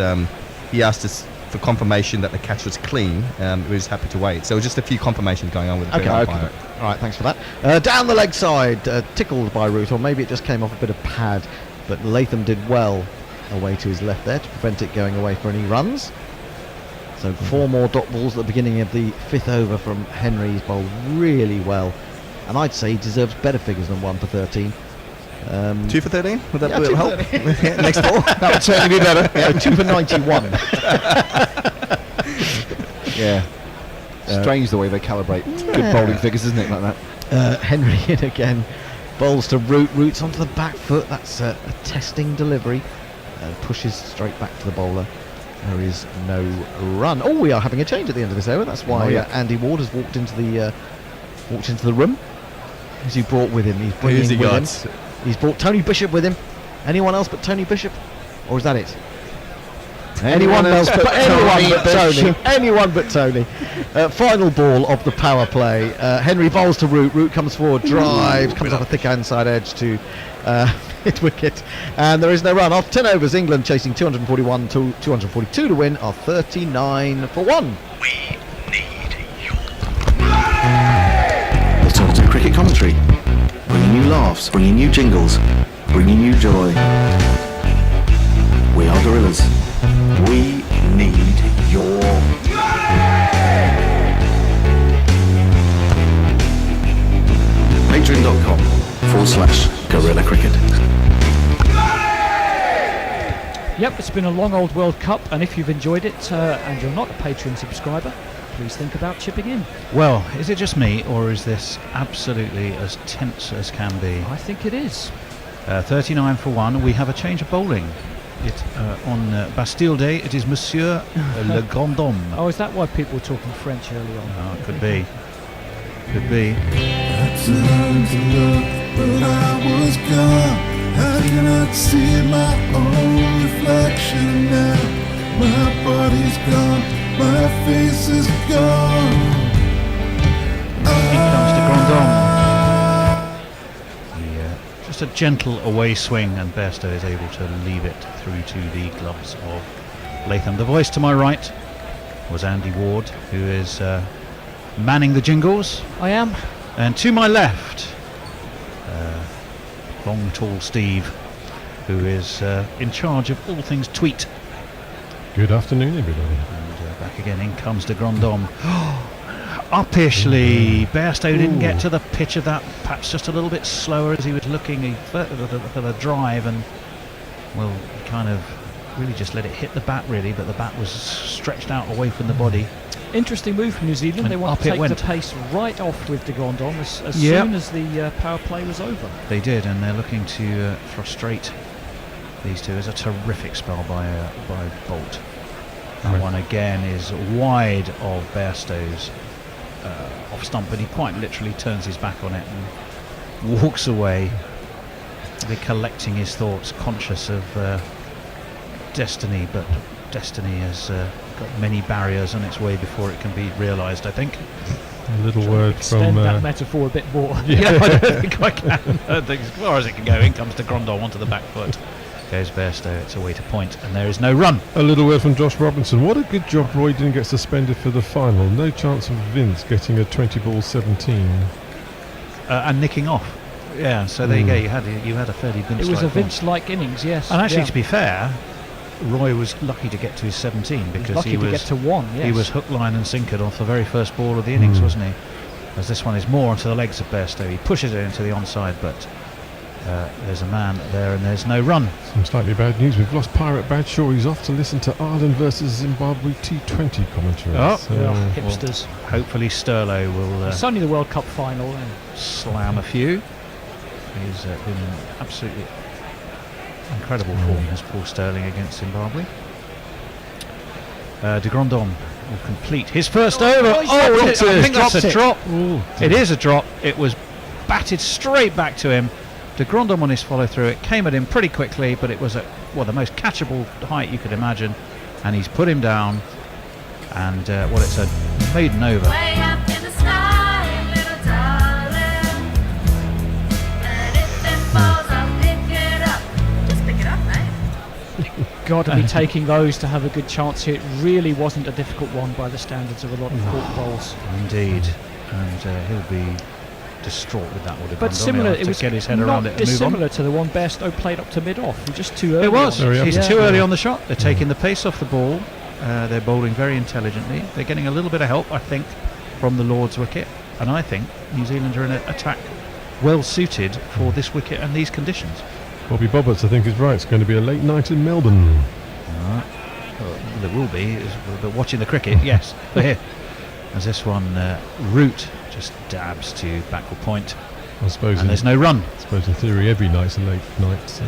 he asked us for confirmation that the catch was clean. He was happy to wait. So it was just a few confirmations going on with the umpire. All right, thanks for that. Down the leg side, tickled by Root, or maybe it just came off a bit of pad, but Latham did well away to his left there to prevent it going away for any runs. So 4 more dot balls at the beginning of the 5th over from Henry. He's bowled really well and I'd say he deserves better figures than 1 for 13. 2 for 13? Would that 2 help? for 13. Next ball? That would certainly be better. Yeah, 2 for 91. Yeah. Strange the way they calibrate good bowling figures, isn't it, like that? Henry in again. Bowls to Root. Root's onto the back foot. That's a testing delivery. Pushes straight back to the bowler. There is no run. Oh, we are having a change at the end of this over. That's why Andy Ward has walked into the room. Who's he brought with him? He's bringing with him. He's brought Tony Bishop with him. Anyone else but Tony Bishop? Or is that it? Anyone else but Tony. Anyone but Tony. Final ball of the power play. Henry bowls to Root. Root comes forward, drives, comes off a thick inside edge to hit wicket, and there is no run. Off 10 overs, England chasing 241 to 242 to win are 39 for 1. Alternative cricket commentary, bringing you laughs, bringing you jingles, bringing you joy. We are Gorillas. We need your Patreon.com/Gorilla Cricket. Yep, it's been a long old World Cup, and if you've enjoyed it and you're not a Patreon subscriber, please think about chipping in. Well, is it just me, or is this absolutely as tense as can be? I think it is. 39 for 1. We have a change of bowling. On Bastille Day, it is Monsieur Le Grand Homme. Oh, is that why people were talking French early on? Oh, it could be. Could be. I turned to look, but I was gone. I cannot see my own reflection now. My body's gone, my face is gone. Here comes the Grand Homme. Just a gentle away swing, and Bairstow is able to leave it through to the gloves of Latham. The voice to my right was Andy Ward, who is manning the jingles. I am. And to my left, long tall Steve, who is in charge of all things tweet. Good afternoon, everybody. And back again, in comes the Grand Homme. Uppishly, Bairstow didn't get to the pitch of that, perhaps just a little bit slower as he was looking for the drive, and well, he kind of really just let it hit the bat really, but the bat was stretched out away from the body. Interesting move from New Zealand. And they want to up it take the pace right off with the Grand Homme as Yep. soon as the power play was over. They did, and they're looking to frustrate these two. It's a terrific spell by Bolt. That one again is wide of Bairstow's off stump, but he quite literally turns his back on it and walks away, collecting his thoughts, conscious of destiny, but destiny has got many barriers on its way before it can be realised, I think. A little word Extend from that metaphor a bit more. Yeah, I don't think I can. I don't think as far as it can go. In comes the Grand Homme onto the back foot. Goes Bairstow, it's away to point, and there is no run. A little word from Josh Robinson. What a good job Roy didn't get suspended for the final. No chance of Vince getting a 20 ball 17. And nicking off. Yeah, so there you go. You had a fairly Vince-like. It was a Vince-like innings, yes. And actually, to be fair, Roy was lucky to get to his 17 because he was lucky to get to 1. Yes. He was hook, line, and sinkered off the very first ball of the innings, wasn't he? As this one is more onto the legs of Bairstow. He pushes it into the onside, but there's a man there and there's no run. Some slightly bad news. We've lost Pirate Bradshaw. He's off to listen to Ireland versus Zimbabwe T20 commentary. Hipsters. Hopefully Sterlo will. It's only the World Cup final. Slam a few. He's been in absolutely incredible form as Paul Sterling against Zimbabwe. De Grand Homme will complete his first over. I think that's a drop. It is a drop. It was batted straight back to him. De Grand Homme on his follow through, it came at him pretty quickly, but it was at the most catchable height you could imagine, and he's put him down, and it's a maiden over. Way up in the sky, little darling. And if it falls, I'll pick it up. Just pick it up, mate. Got to be taking those to have a good chance here. It really wasn't a difficult one by the standards of a lot of court bowls. Indeed, and he'll be distraught with that one. But similar, it was get his head around it and dissimilar move on. to the one Bairstow played up to mid-off. Just too early. It was. He's too early on the shot. They're taking Mm. the pace off the ball. They're bowling very intelligently. They're getting a little bit of help, I think, from the Lord's wicket. And I think New Zealand are in an attack well suited for this wicket and these conditions. Bobby Bobberts, I think, is right. It's going to be a late night in Melbourne. Well, there will be, but watching the cricket, yes. But here, as this one, Root just dabs to backward point. I suppose. And there's no run. I suppose in theory every night's a late night. So.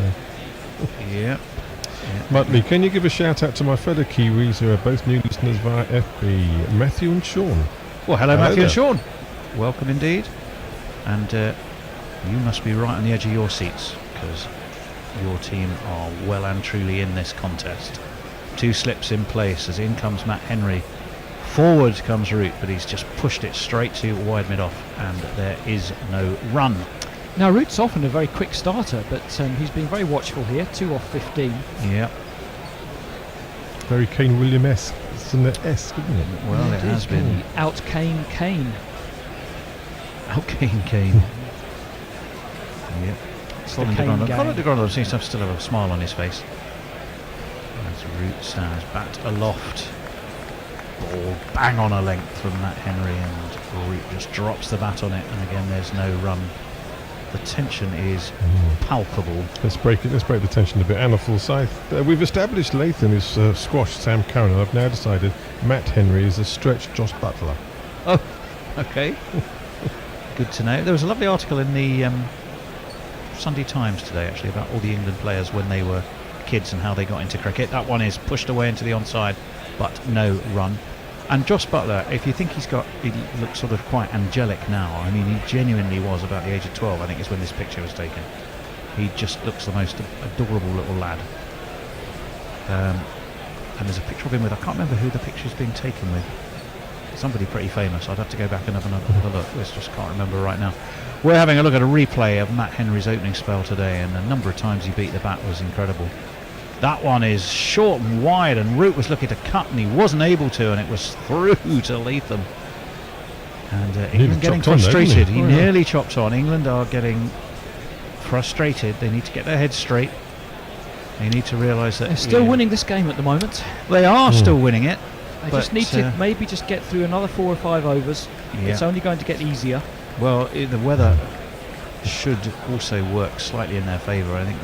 Yeah. Muttley, can you give a shout out to my fellow Kiwis who are both new listeners via FB, Matthew and Sean? Well, hello Matthew there. and Sean. Welcome indeed. And you must be right on the edge of your seats, because your team are well and truly in this contest. 2 slips in place as in comes Matt Henry. Forward comes Root, but he's just pushed it straight to wide mid-off, and there is no run. Now, Root's often a very quick starter, but he's been very watchful here. 2 off 15. Yeah. Very Kane William-esque. It's an esque, isn't it? Well, it has been. Out Kane Kane. Out Kane. Yep. Colin de Grandon seems to still have a smile on his face. As Root stands bat aloft. Ball bang on a length from Matt Henry, and Root just drops the bat on it, and again there's no run. The tension is palpable. Let's break the tension a bit. Anna Forsyth. We've established Latham is squashed Sam Curran. I've now decided Matt Henry is a stretched Josh Butler. Oh, okay. Good to know. There was a lovely article in the Sunday Times today, actually, about all the England players when they were kids and how they got into cricket. That one is pushed away into the onside, but no run. And Josh Butler, if you think he looks sort of quite angelic now. I mean, he genuinely was about the age of 12, I think, is when this picture was taken. He just looks the most adorable little lad. And there's a picture of him with, I can't remember who the picture's being taken with. Somebody pretty famous. I'd have to go back and have another look. I just can't remember right now. We're having a look at a replay of Matt Henry's opening spell today, and the number of times he beat the bat was incredible. That one is short and wide, and Root was looking to cut, and he wasn't able to, and it was through to Latham. And England getting frustrated. He nearly chopped on. England are getting frustrated. They need to get their heads straight. They need to realise that they're still winning this game at the moment. They are still winning it. They just need to maybe just get through another 4 or 5 overs. Yeah. It's only going to get easier. Well, the weather should also work slightly in their favour. I think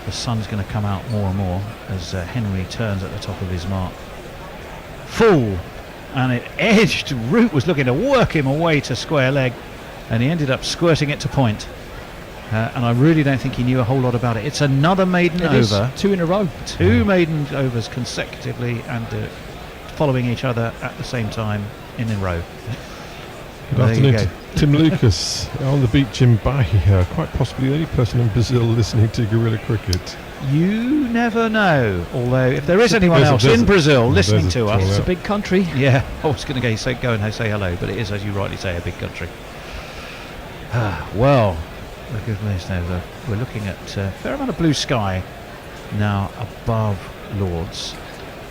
the sun's going to come out more and more as Henry turns at the top of his mark. Full, and it edged. Root was looking to work him away to square leg, and he ended up squirting it to point. And I really don't think he knew a whole lot about it. It's another maiden over. 2 in a row. 2 maiden overs consecutively and following each other at the same time in a row. Good afternoon to Tim Lucas on the beach in Bahia, quite possibly the only person in Brazil listening to guerrilla cricket. You never know, although if there is anyone else in Brazil listening to us. It's a big country. Yeah, I was going to go and say hello, but it is, as you rightly say, a big country. Well, goodness knows, we're looking at a fair amount of blue sky now above Lords.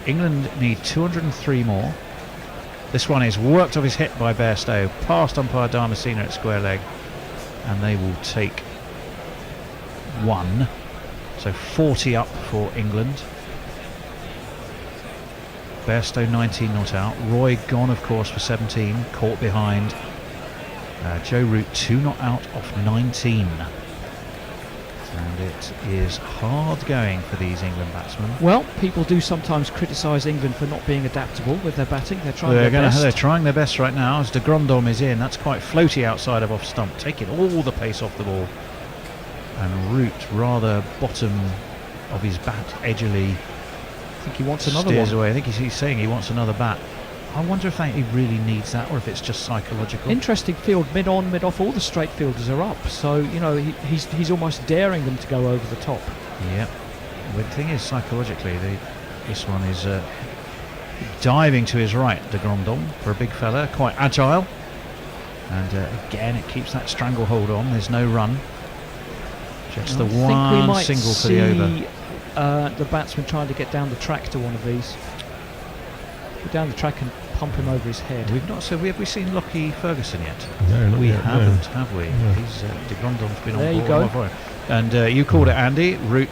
England need 203 more. This one is worked off his hit by Bairstow, past umpire Damascena at square leg, and they will take 1. So 40 up for England. Bairstow 19 not out. Roy gone, of course, for 17, caught behind. Joe Root 2 not out off 19. And it is hard going for these England batsmen. Well, people do sometimes criticise England for not being adaptable with their batting. They're trying their best. They're trying their best right now as de Grandhomme is in. That's quite floaty outside of off stump, taking all the pace off the ball. And Root rather bottom of his bat edgily. I think he wants another steers one. Away. I think he's saying he wants another bat. I wonder if he really needs that, or if it's just psychological. Interesting field, mid on, mid off. All the straight fielders are up, so you know he's almost daring them to go over the top. Yeah. The thing is, psychologically, this one is diving to his right, de Grandhomme, for a big fella, quite agile, and again it keeps that stranglehold on. There's no run. Just the one single for the over. The batsman trying to get down the track to one of these. Go down the track and pump him over his head. We've not. So have we seen Lockie Ferguson yet? No, not we yet, haven't, no. have we? No. He's de Grandhomme's been there on board. You go. And you called it, Andy. Root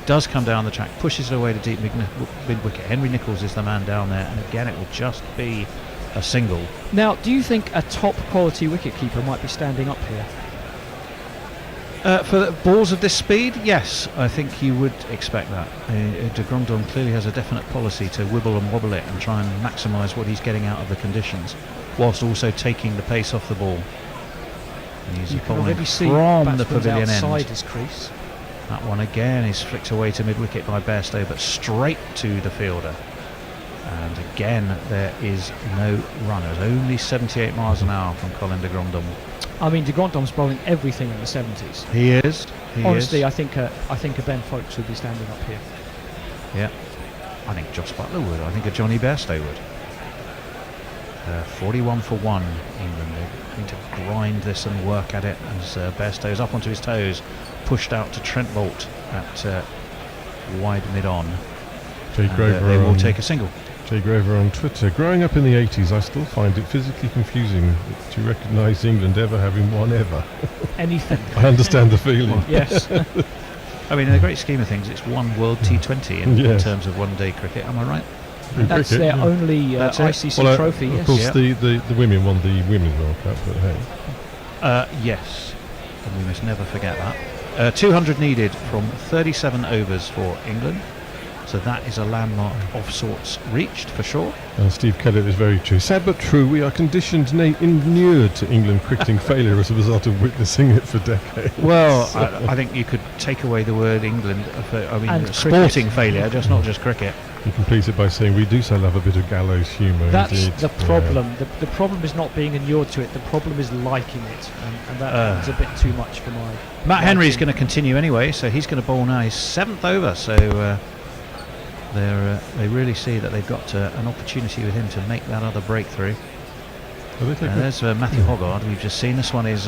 does come down the track, pushes it away to deep mid wicket. Henry Nicholls is the man down there, and again it will just be a single. Now, do you think a top quality wicketkeeper might be standing up here? For balls of this speed, yes, I think you would expect that. De Grandon clearly has a definite policy to wibble and wobble it and try and maximise what he's getting out of the conditions, whilst also taking the pace off the ball. And he's You can bowling already see from the batsman's pavilion outside end. his crease. That one again is flicked away to mid-wicket by Bairstow, but straight to the fielder. And again, there is no runners. Only 78 miles an hour from Colin de Grandon. I mean, de Grandon's bowling everything in the 70s. He is. Honestly, I think a Ben Folkes would be standing up here. Yeah. I think Josh Butler would. I think a Johnny Bairstow would. 41 for 1, England. They're going to grind this and work at it as Bairstow's up onto his toes, pushed out to Trent Bolt at wide mid-on. Jay Grover they will take a single. Jay Grover on Twitter. Growing up in the 80s, I still find it physically confusing to recognise England ever having won ever. Anything. I understand the feeling. Yes. I mean, in the great scheme of things, it's one World T20 in terms of one-day cricket. Am I right? That's cricket, their only ICC trophy. Of Yes. course, the women won the Women's World Cup, but hey. Yes, and we must never forget that. 200 needed from 37 overs for England. So that is a landmark of sorts reached for sure. Steve Kelly, is very true. Sad but true, we are conditioned, inured to England cricketing failure as a result of witnessing it for decades. Well, I think you could take away the word England, And sporting failure, just not just cricket. You complete it by saying we do so love a bit of gallows humour. That's indeed. the problem. The problem is not being inured to it. The problem is liking it, and that's a bit too much for my. Matt Henry's going to continue anyway, so he's going to bowl now his 7th over. So they really see that they've got an opportunity with him to make that other breakthrough. There's Matthew Hoggard. We've just seen this one is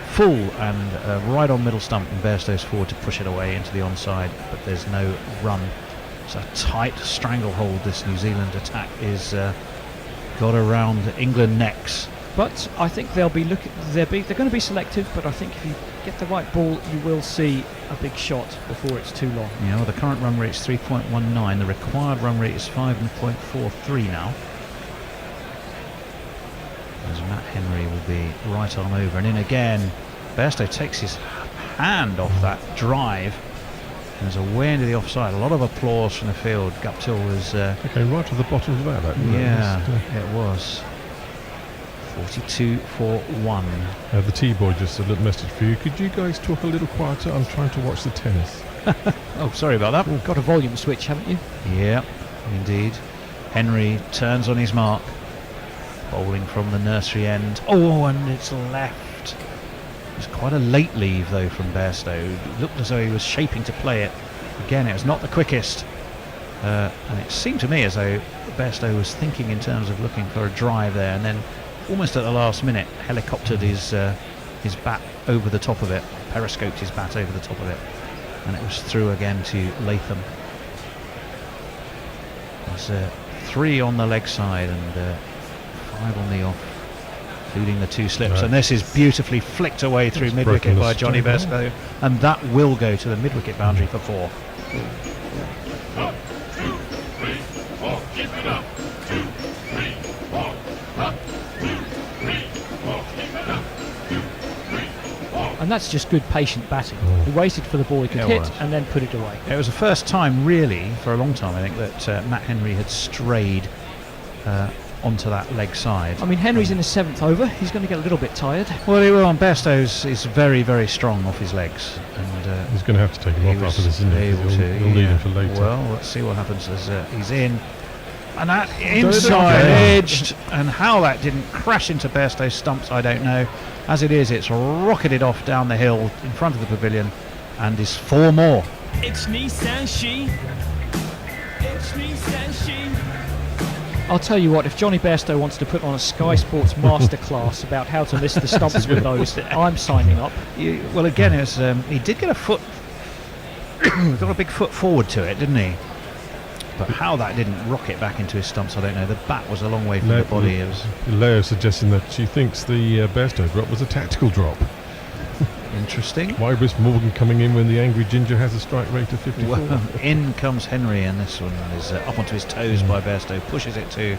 full and right on middle stump, and Bairstow's forward to push it away into the onside, but there's no run. It's a tight stranglehold this New Zealand attack is got around England necks. But I think they'll be looking. They're going to be selective, but I think if you get the right ball, you will see a big shot before it's too long. Yeah, well, the current run rate is 3.19. The required run rate is 5.43 now. As Matt Henry will be right on over and in again. Bairstow takes his hand off that drive. There's a way into the offside. A lot of applause from the field. Guptill was... okay, right to the bottom of that. It was. 42 for 1. The T-boy, just a little message for you. Could you guys talk a little quieter? I'm trying to watch the tennis. Oh, sorry about that. Got a volume switch, haven't you? Yeah, indeed. Henry turns on his mark. Bowling from the nursery end. Oh, and it's left. It's quite a late leave, though, from Bairstow. It looked as though he was shaping to play it. Again, it was not the quickest. And it seemed to me as though Bairstow was thinking in terms of looking for a drive there, and then almost at the last minute helicoptered his bat over the top of it, periscoped his bat over the top of it, and it was through again to Latham. There's 3 on the leg side and 5 on the off, including the 2 slips, Right. and this is beautifully flicked away through mid-wicket by Johnny Bairstow, and that will go to the mid-wicket boundary for 4. And that's just good patient batting. He waited for the ball he could hit and then put it away. It was the first time, really, for a long time, I think, that Matt Henry had strayed onto that leg side. I mean, Henry's in his 7th over. He's going to get a little bit tired. Well, he will on. Bairstow's is very, very strong off his legs, and he's going to have to take him off after this, isn't he? He'll need him for later. Well, let's see what happens as he's in. And that inside edged, and how that didn't crash into Bairstow's stumps, I don't know. As it is, it's rocketed off down the hill in front of the pavilion, and is 4 more. It's Nissan She. It's Nissan She. I'll tell you what, if Johnny Bairstow wants to put on a Sky Sports masterclass about how to miss the stumps with those, I'm signing up. Well, again, it was, he did get a foot, got a big foot forward to it, didn't he? But how that didn't rocket back into his stumps, I don't know. The bat was a long way from the body. It was Leo suggesting that she thinks the Bairstow drop was a tactical drop. interesting. Why risk Morgan coming in when the angry ginger has a strike rate of 54? Well, in comes Henry, and this one is up onto his toes by Bairstow. Pushes it to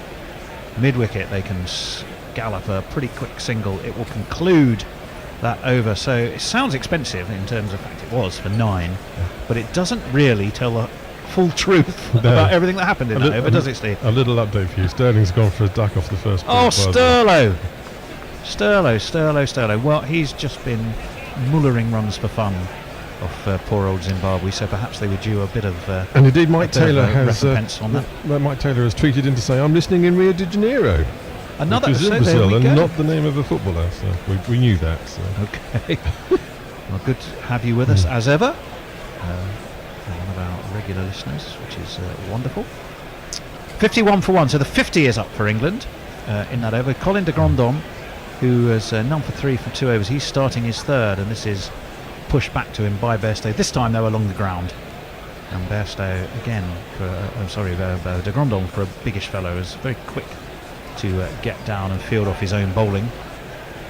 mid-wicket they can gallop a pretty quick single. It will conclude that over. So it sounds expensive in terms of fact it was for 9, but it doesn't really tell the full truth about everything that happened in that over, does it, Steve? A little update for you. Sterling's gone for a duck off the first ball. Oh, Sterlo. Well, he's just been mullering runs for fun off poor old Zimbabwe, so perhaps they were due a bit of and indeed Mike Taylor has on that. Mike Taylor has tweeted in to say, I'm listening in Rio de Janeiro. Another, which is so in Brazil, there we and go. not the name of a footballer, so we knew that. So. Okay. Well, good to have you with us as ever. One of our regular listeners, which is wonderful. 51 for 1, so the 50 is up for England in that over. Colin de Grandon, who has none for 3 from 2 overs, he's starting his third, and this is pushed back to him by Bairstow. This time though along the ground, and Bairstow again de Grandon, for a biggish fellow, is very quick to get down and field off his own bowling.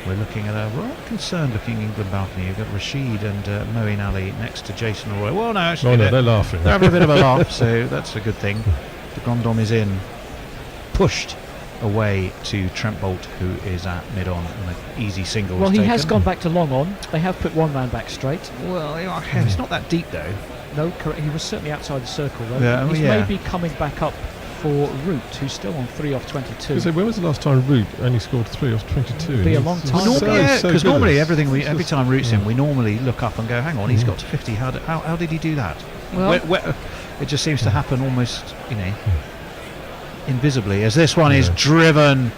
We're looking at a rather concerned looking England balcony. You've got Rashid and Moeen Ali next to Jason Roy. Well, no, actually, they're laughing. They're having a bit of a laugh, so that's a good thing. De Grandon is in, pushed away to Trent Boult, who is at mid-on, and an easy single. Well, was he taken. has gone back to long on. They have put one man back straight. Well, it's not that deep though. No, correct. He was certainly outside the circle though. Yeah, He's maybe coming back up for Root, who's still on 3 off 22. So when was the last time Root only scored 3 off 22? It'll be a long time. Because normally every time Root's in, we normally look up and go, hang on, he's got to 50. How did he do that? Well, it just seems to happen almost, invisibly. As this one is driven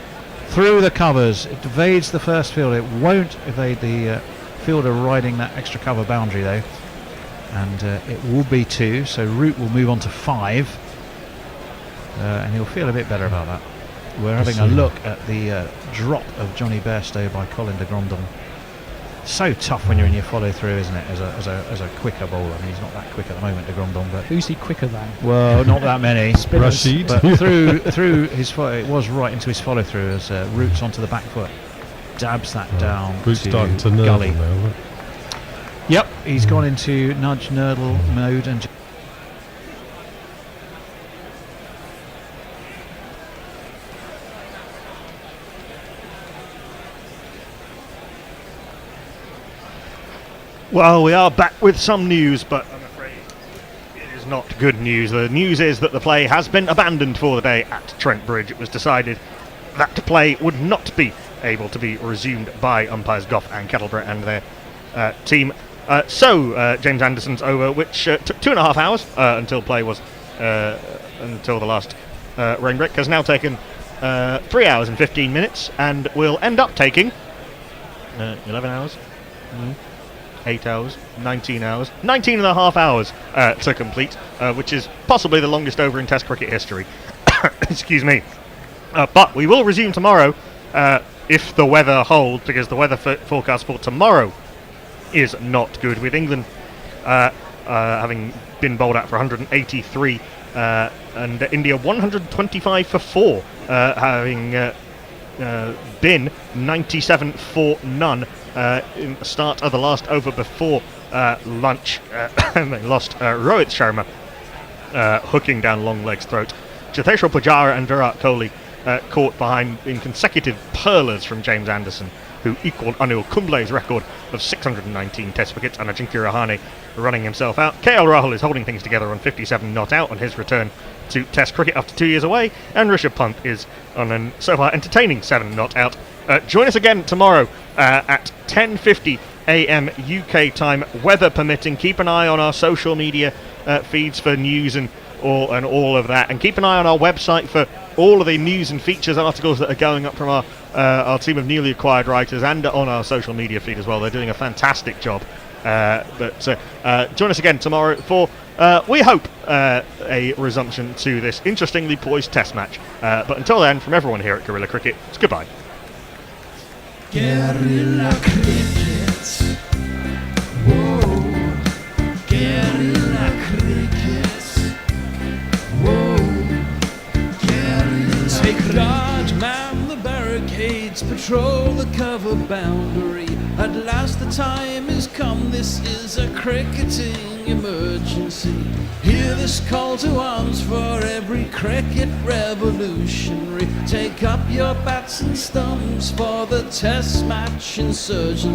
through the covers, it evades the first field. It won't evade the fielder riding that extra cover boundary though, and it will be 2. So Root will move on to 5. And he'll feel a bit better about that. We're having a look at the drop of Johnny Bairstow by Colin de Grandon. So tough when you're in your follow through, isn't it? As a quicker bowler. I mean, he's not that quick at the moment, de Grandon, but who's he quicker than? Well, not that many. Rashid. But through his it was right into his follow through as Roots onto the back foot, dabs that down Root's to starting to gully. nurdle now. Yep, he's gone into nudge nurdle mode and. Well, we are back with some news, but I'm afraid it is not good news. The news is that the play has been abandoned for the day at Trent Bridge. It was decided that play would not be able to be resumed by umpires Goff and Kettleborough and their team. So James Anderson's over, which took 2.5 hours until play was until the last rain break, has now taken 3 hours and 15 minutes, and will end up taking 11 hours. 8 hours, 19 hours, 19 and a half hours to complete, which is possibly the longest over in Test cricket history. Excuse me. But we will resume tomorrow if the weather holds, because the weather forecast for tomorrow is not good, with England having been bowled out for 183 and India 125 for 4, having been 97 for none in the start of the last over before lunch. They lost Rohit Sharma hooking down long leg's throat. Cheteshwar Pujara and Virat Kohli caught behind in consecutive purlers from James Anderson, who equalled Anil Kumble's record of 619 test wickets, and Ajinkya Rahane running himself out. KL Rahul is holding things together on 57 not out on his return to Test cricket after 2 years away, and Rishabh Pant is on an so far entertaining 7 not out. Join us again tomorrow at 10:50 a.m. UK time, weather permitting. Keep an eye on our social media feeds for news and all of that, and keep an eye on our website for all of the news and features articles that are going up from our team of newly acquired writers, and on our social media feed as well. They're doing a fantastic job. But join us again tomorrow for, we hope, a resumption to this interestingly poised test match. But until then, from everyone here at Guerrilla Cricket, it's goodbye. Guerrilla Cricket. Whoa. Guerrilla Cricket. Whoa. Guerrilla. Take guard, man the barricades, patrol the cover boundary. At last the time has come, this is a cricketing emergency. Hear this call to arms for every cricket revolutionary. Take up your bats and stumps for the test match insurgency.